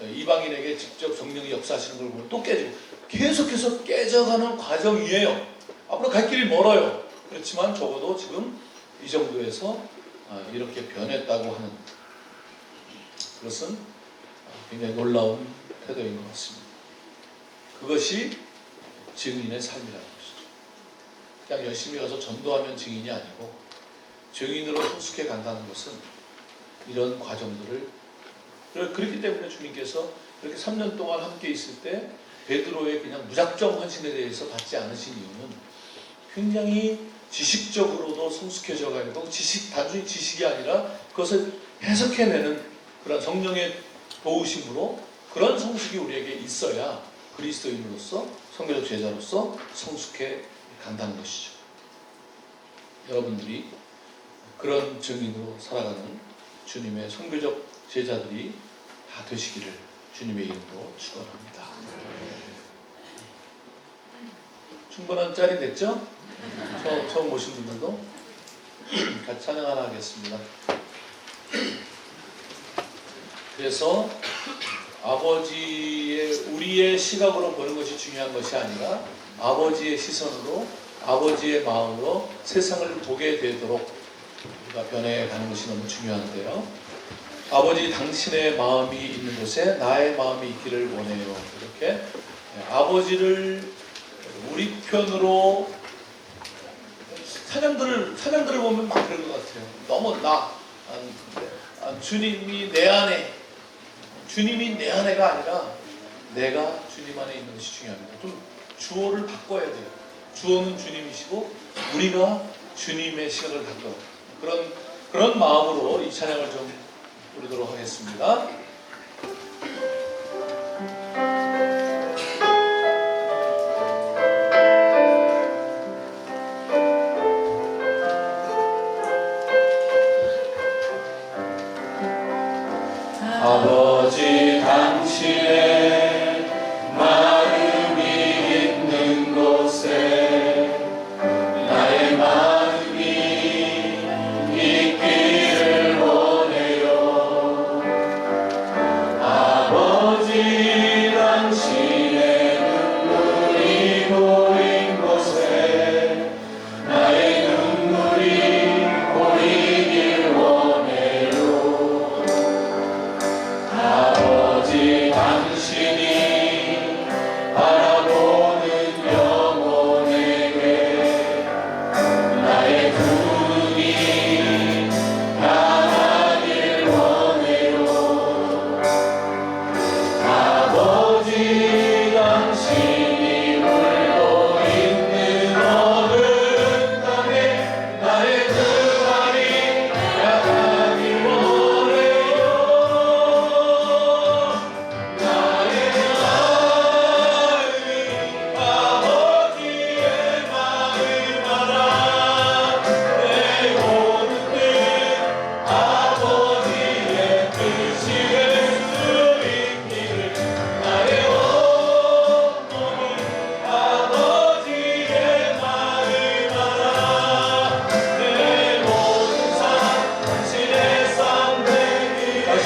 이방인에게 직접 성령이 역사하시는 걸 보면 또 깨지고 계속해서 깨져가는 과정이에요. 앞으로 갈 길이 멀어요. 그렇지만 적어도 지금 이 정도에서 이렇게 변했다고 하는 그것은 굉장히 놀라운 태도인 것 같습니다. 그것이 증인의 삶이라는 것이죠. 그냥 열심히 가서 전도하면 증인이 아니고 증인으로 성숙해 간다는 것은 이런 과정들을, 그렇기 때문에 주님께서 이렇게 3년 동안 함께 있을 때 베드로의 그냥 무작정 헌신에 대해서 받지 않으신 이유는 굉장히 지식적으로도 성숙해져 가지고 단순히 지식이 아니라 그것을 해석해내는 그런 성령의 도우심으로 그런 성숙이 우리에게 있어야 그리스도인으로서 선교적 제자로서 성숙해 간다는 것이죠. 여러분들이 그런 증인으로 살아가는 주님의 선교적 제자들이 다 되시기를 주님의 이름으로 축원합니다. 충분한 짤이 됐죠? 처음 오신 분들도 같이 찬양 하나 하겠습니다. 그래서 우리의 시각으로 보는 것이 중요한 것이 아니라 아버지의 시선으로, 아버지의 마음으로 세상을 보게 되도록 우리가 변해가는 것이 너무 중요한데요. 아버지, 당신의 마음이 있는 곳에 나의 마음이 있기를 원해요. 이렇게 아버지를 우리 편으로 찬양들을 보면 막 그런 것 같아요. 너무 주님이 내 안에, 주님이 내 안에가 아니라 내가 주님 안에 있는 것이 중요합니다. 좀 주어를 바꿔야 돼요. 주어는 주님이시고 우리가 주님의 시각을 갖고 그런 마음으로 이 찬양을 좀 부르도록 하겠습니다. 아버지, 당신의 마음이 있는 곳에 나의 마음이 있기를 원해요. 아버지, 당신의 눈물이 고인 곳에 나의 눈물이 고이길 원해요. 아버지, 당신이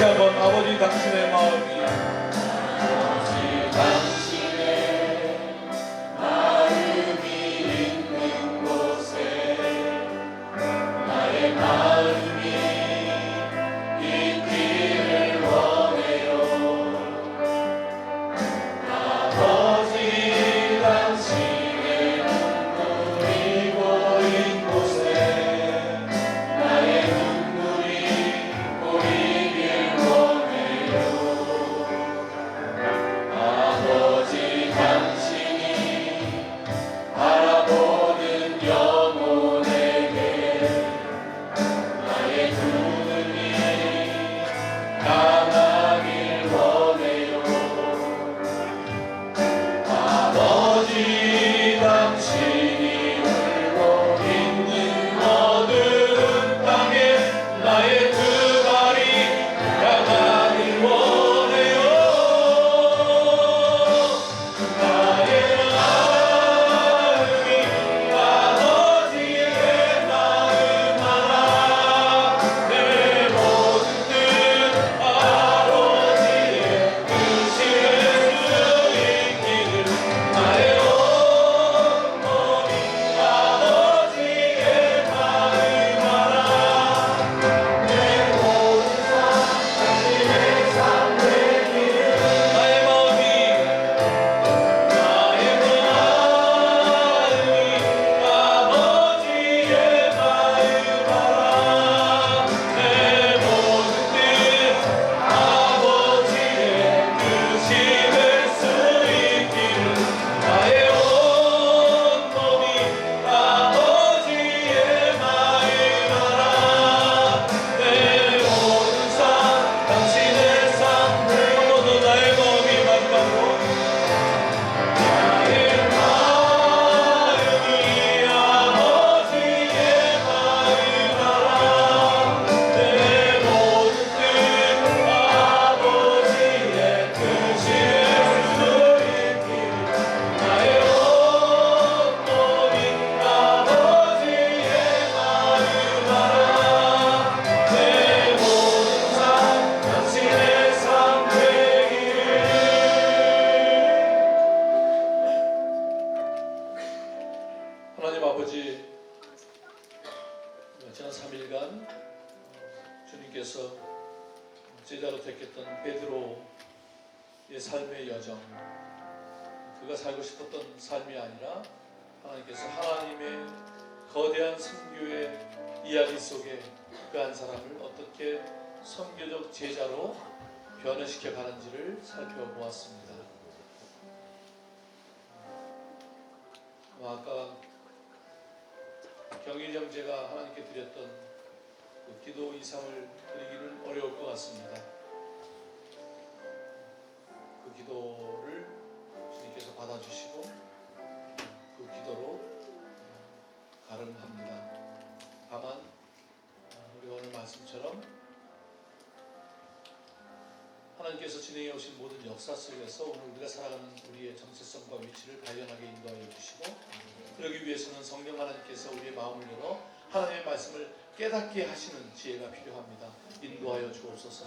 한번 아버지 당신의 마음이 하나님 아버지, 지난 3일간 주님께서 제자로 택했던 베드로의 삶의 여정, 그가 살고 싶었던 삶이 아니라 하나님께서 하나님의 거대한 선교의 이야기 속에 그 한 사람을 어떻게 선교적 제자로 변화시켜 가는지를 살펴보았습니다. 아까 경일 형제가 하나님께 드렸던 그 기도 이상을 드리기는 어려울 것 같습니다. 그 기도를 주님께서 받아주시고 그 기도로 가름합니다. 다만 우리가 오늘 말씀처럼 하나님께서 진행해 오신 모든 역사 속에서 오늘 우리가 살아가는 우리의 정체성과 위치를 발견하게 인도하여 주시고, 그러기 위해서는 성령 하나님께서 우리의 마음을 열어 하나님의 말씀을 깨닫게 하시는 지혜가 필요합니다. 인도하여 주옵소서.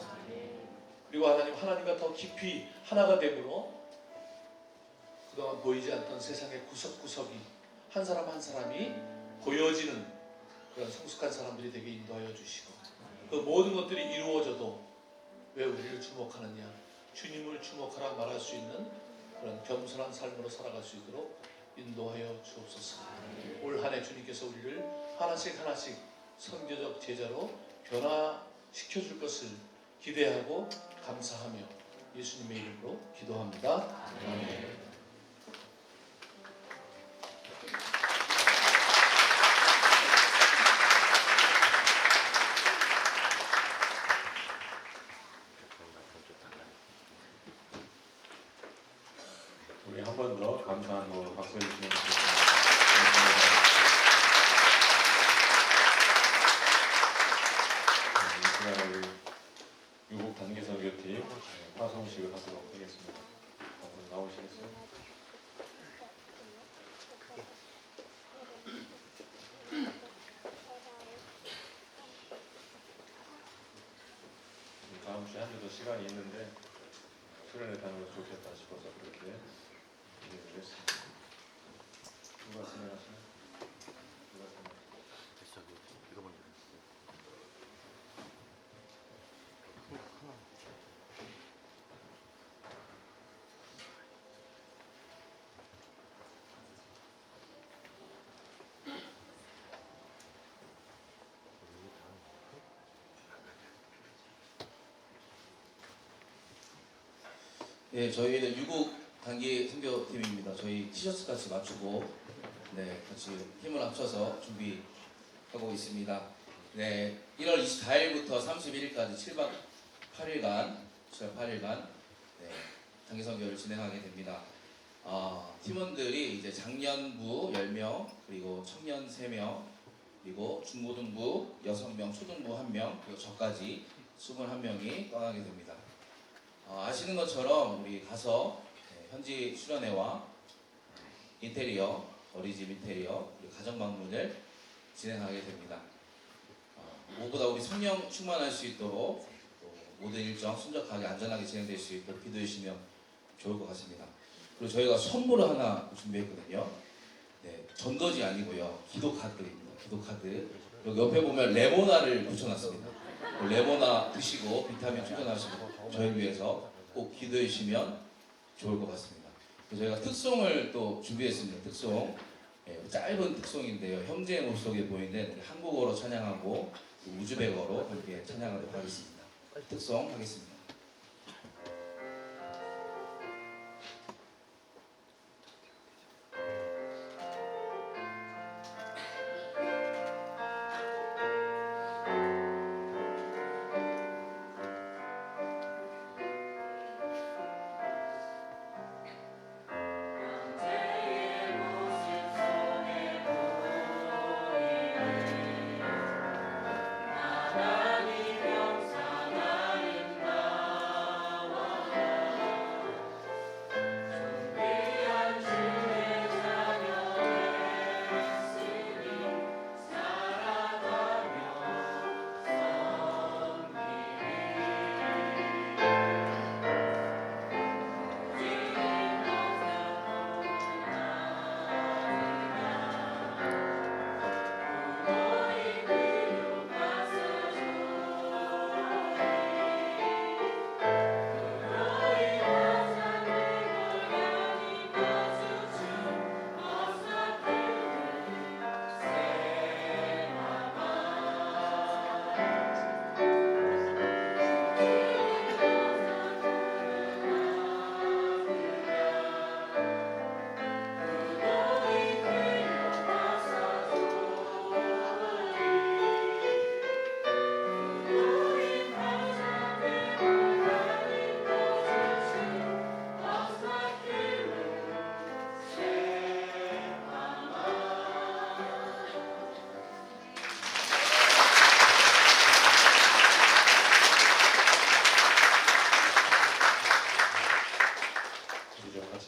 그리고 하나님과 더 깊이 하나가 되므로 그동안 보이지 않던 세상의 구석구석이 한 사람 한 사람이 보여지는 그런 성숙한 사람들이 되게 인도하여 주시고, 그 모든 것들이 이루어져도 왜 우리를 주목하느냐, 주님을 주목하라 말할 수 있는 그런 겸손한 삶으로 살아갈 수 있도록 인도하여 주옵소서. 올 한 해 주님께서 우리를 하나씩 하나씩 선교적 제자로 변화시켜 줄 것을 기대하고 감사하며 예수님의 이름으로 기도합니다. 아멘. 우리 한 번 더 감사한 거 박수해 주시면 좋겠습니다. 이 시간에 우리 유국 단기선교팀 파송식을 하도록 하겠습니다. 앞으로 나오시겠어요? 다음 다음 주에 한 주 더 시간이 있는데 수련회 다니는 것이 좋겠다 싶어서 그렇게 얘기를 했습니다. 누가 진행하시나요? 누가 진행하시나요? 네, 저희는 유국 단기 선교팀입니다. 저희 티셔츠 같이 맞추고 네, 같이 힘을 합쳐서 준비하고 있습니다. 네, 1월 24일부터 31일까지 7박 8일간 네, 단기 선교를 진행하게 됩니다. 팀원들이 이제 장년부 10명, 그리고 청년 3명, 그리고 중고등부 6명, 초등부 1명, 그리고 저까지 21명이 떠나게 됩니다. 아시는 것처럼 우리 가서 현지 수련회와 인테리어, 어린이집 인테리어, 그리고 가정 방문을 진행하게 됩니다. 무엇보다 우리 성령 충만할 수 있도록 또 모든 일정 순적하게 안전하게 진행될 수 있도록 기도해 주시면 좋을 것 같습니다. 그리고 저희가 선물을 하나 준비했거든요. 네, 전도지 아니고요. 기도 카드입니다. 기도 카드. 그리고 옆에 보면 레모나를 붙여놨습니다. 레모나 드시고 비타민 충전하시고 저희를 위해서 꼭 기도해 주시면 좋을 것 같습니다. 저희가 특송을 또 준비했습니다. 특송. 짧은 특송인데요. 형제의 모습에 보이는 한국어로 찬양하고 우즈벡어로 함께 찬양하도록 하겠습니다. 특송 하겠습니다.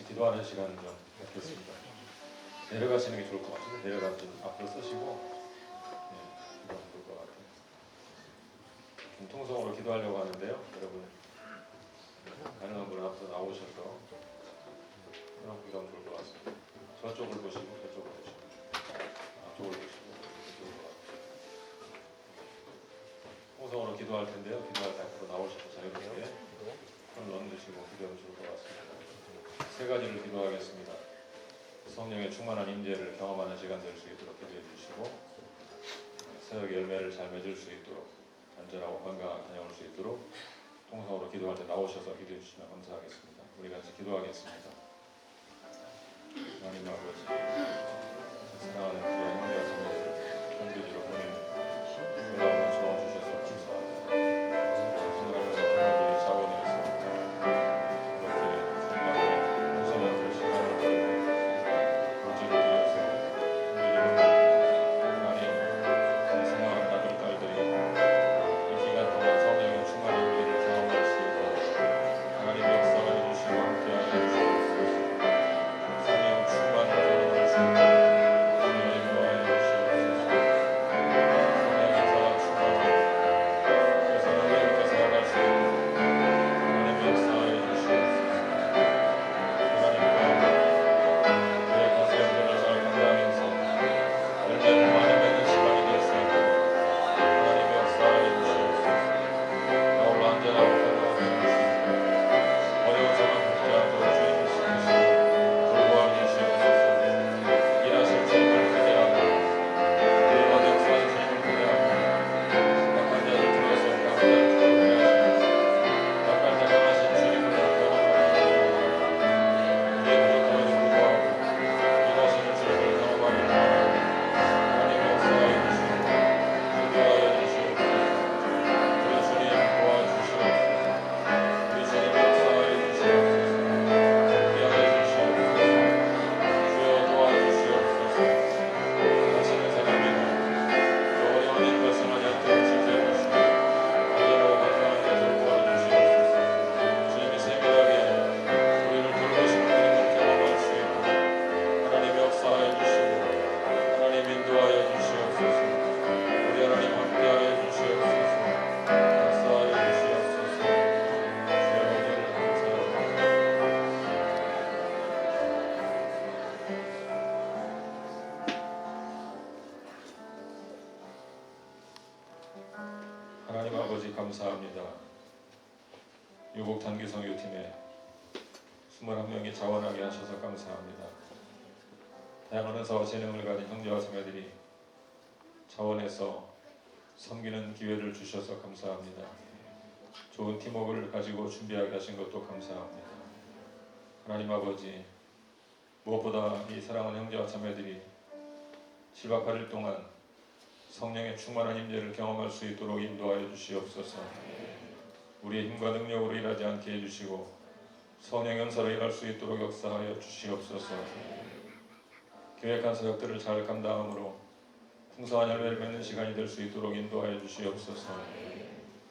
기도하는 시간을 좀 갖겠습니다. 내려가시는 게 좋을 것 같은데 내려가서 좀 앞으로 서시고 기도하면 좋을 것 같아요. 좀 통성으로 기도하려고 하는데요. 여러분 가능한 분은 앞으로 나오셔서 기도하면 좋을 것 같습니다. 저쪽을 보시고 저쪽을 보시고 앞쪽을 보시고 저쪽을 보시고 통성으로 기도할 텐데요. 기도할 때 앞으로 나오셔서 자유롭게 손을 얹으시고 기도하면 좋을 것 같습니다. 세 가지를 기도하겠습니다. 성령의 충만한 임재를 경험하는 시간 될 수 있도록 기도해 주시고 새벽 열매를 잘 맺을 수 있도록 안전하고 건강하게 다녀올 수 있도록 통성으로 기도할 때 나오셔서 기도해 주시면 감사하겠습니다. 우리 같이 기도하겠습니다. 하나님 아버지, 사랑하는 주의 형제와 자매들 현지지로 보내는 놀라운 소원 주셔서 감사합니다. 하나님의 자녀들이 자원해서 유복 단기 선교팀에 21명이 자원하게 하셔서 감사합니다. 다양한 은사와 재능을 가진 형제와 자매들이 자원해서 섬기는 기회를 주셔서 감사합니다. 좋은 팀워크를 가지고 준비하게 하신 것도 감사합니다. 하나님 아버지, 무엇보다 이 사랑하는 형제와 자매들이 7박 8일 동안 성령의 충만한 임재를 경험할 수 있도록 인도하여 주시옵소서. 우리의 힘과 능력으로 일하지 않게 해주시고 성령 연사로 일할 수 있도록 역사하여 주시옵소서. 계획한 사역들을 잘 감당함으로 풍성한 열매를 맺는 시간이 될 수 있도록 인도하여 주시옵소서.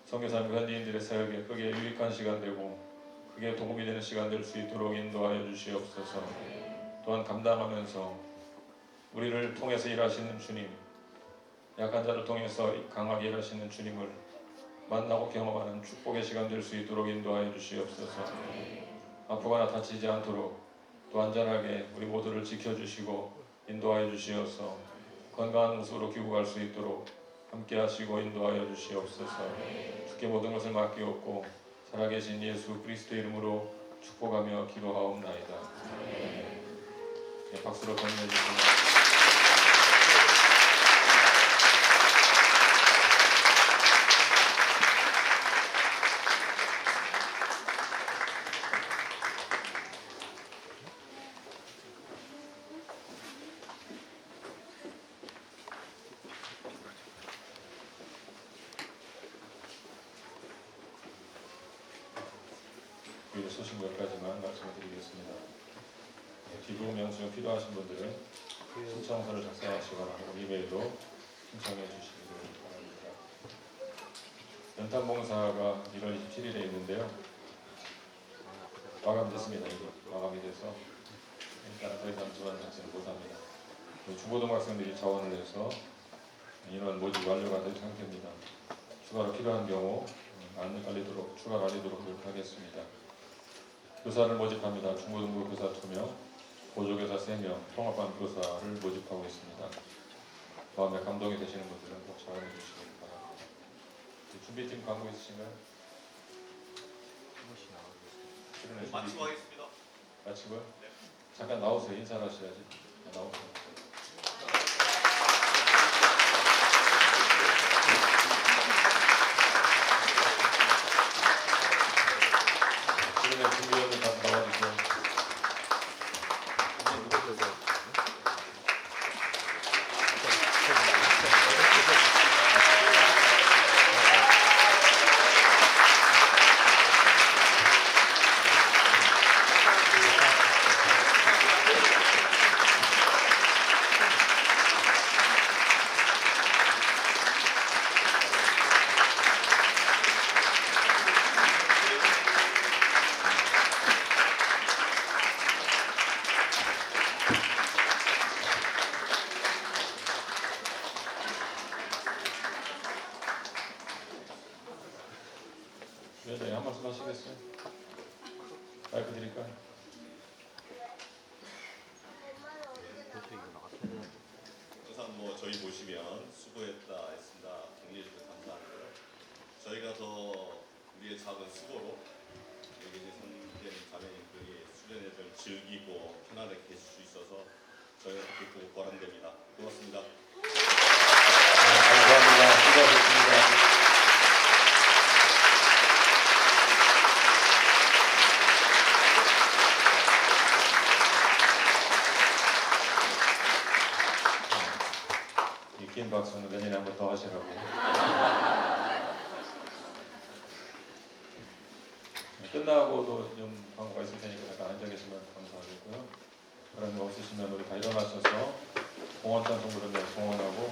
선교사님 현지인들의 사역에 크게 유익한 시간 되고 크게 도움이 되는 시간 될 수 있도록 인도하여 주시옵소서. 또한 감당하면서 우리를 통해서 일하시는 주님, 약한 자를 통해서 강하게 일하시는 주님을 만나고 경험하는 축복의 시간 될 수 있도록 인도하여 주시옵소서. 아프거나 다치지 않도록 또 안전하게 우리 모두를 지켜주시고 인도하여 주시어서 건강한 모습으로 귀국할 수 있도록 함께 하시고 인도하여 주시옵소서. 주께 모든 것을 맡기옵고 살아계신 예수 그리스도 이름으로 축복하며 기도하옵나이다. 네, 박수로 건네해 주시면 소식 몇 가지만 말씀드리겠습니다. 기부 명수증 필요하신 분들은 신청서를 작성하시거나 이메일로 신청해 주시기 바랍니다. 연탄봉사가 1월 27일에 있는데요. 마감됐습니다. 이게 마감이 돼서 일단 더 이상 지원 자체는 못합니다. 중고등학생들이 자원을 해서 인원 모집 완료가 된 상태입니다. 추가로 필요한 경우 추가로 알리도록 노력하겠습니다. 교사를 모집합니다. 중고등부 교사 2명, 보조교사 3명, 통합반 교사를 모집하고 있습니다. 마음에 감동이 되시는 분들은 꼭 자원해 주시기 바랍니다. 준비팀 광고 있으신가요? 마치고 하겠습니다. 마치고요? 네. 잠깐 나오세요. 인사를 하셔야지. 나오세요. 준비위원들 다 나와주세요. 네, 한 말씀 하시겠어요? 마이크 드릴까요? 우선 저희 보시면 수고했다 했습니다. 격려해 주셔서 감사하고요. 저희가 더 우리의 작은 수고로 여기 이제 성된 자매님들이 수련회 좀 즐기고 편안하게 계실 수 있어서 저희가 기쁘고 보람됩니다. 고맙습니다. 감사합니다. 수고하셨습니다. 긴 박수는 내년에 한 번 더 하시라고. 끝나고도 좀 광고가 있을 테니까 잠깐 앉아 계시면 감사하겠고요. 그런 거 없으시면 우리 다 일어나셔서 공원단 정도는 공원하고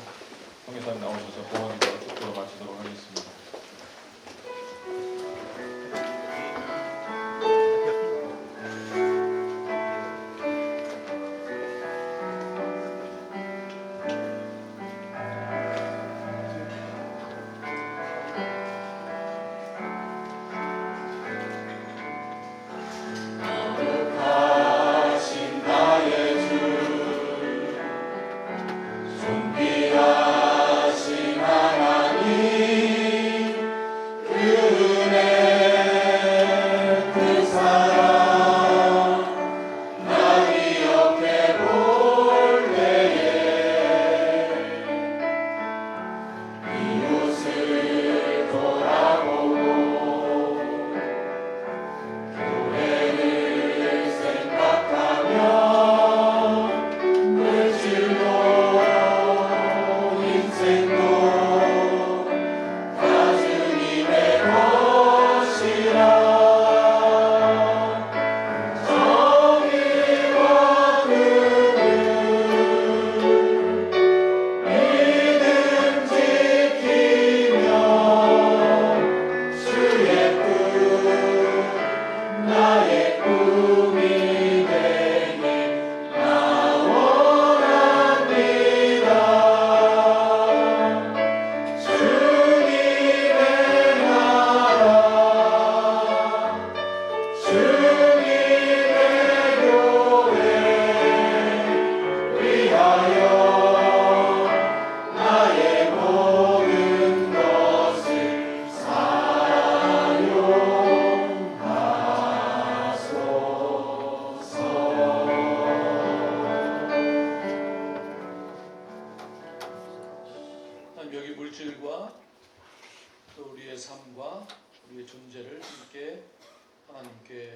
성교사님 나오셔서 공원으로 축구로 마치도록 하겠습니다. 존귀하신 하나님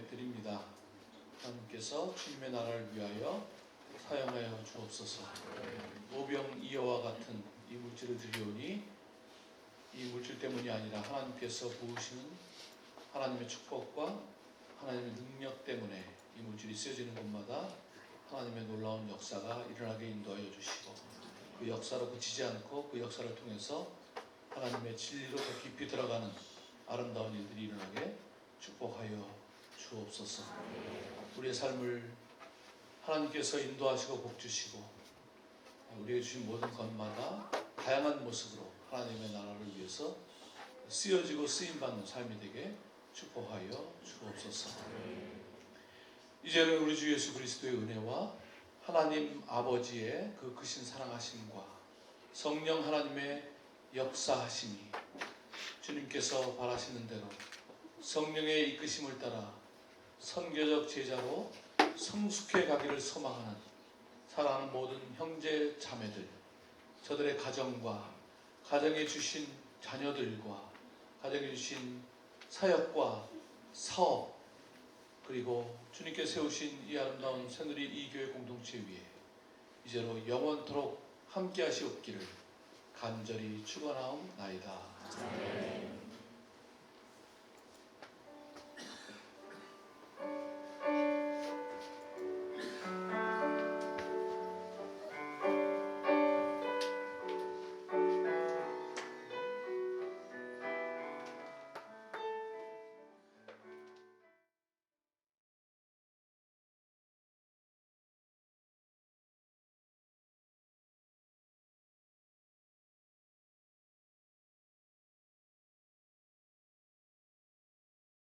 예배 드립니다. 하나님께서 주님의 나라를 위하여 사용하여 주옵소서. 오병이어와 같은 이 물질을 드리오니 이 물질 때문이 아니라 하나님께서 부으시는 하나님의 축복과 하나님의 능력 때문에 이 물질이 쓰여지는 곳마다 하나님의 놀라운 역사가 일어나게 인도하여 주시고 그 역사로 그치지 않고 그 역사를 통해서 하나님의 진리로 더 깊이 들어가는 아름다운 일들이 일어나게 축복하여 주옵소서. 우리의 삶을 하나님께서 인도하시고 복주시고 우리에게 주신 모든 것마다 다양한 모습으로 하나님의 나라를 위해서 쓰여지고 쓰임받는 삶이 되게 축복하여 주옵소서. 이제는 우리 주 예수 그리스도의 은혜와 하나님 아버지의 그 크신 사랑하심과 성령 하나님의 역사하심이 주님께서 바라시는 대로 성령의 이끄심을 따라 선교적 제자로 성숙해 가기를 소망하는 사랑하는 모든 형제 자매들, 저들의 가정과 가정에 주신 자녀들과 가정에 주신 사역과 사업, 그리고 주님께 세우신 이 아름다운 새누리 이교회 공동체 위에 이제로 영원토록 함께 하시옵기를 간절히 축원하옵나이다.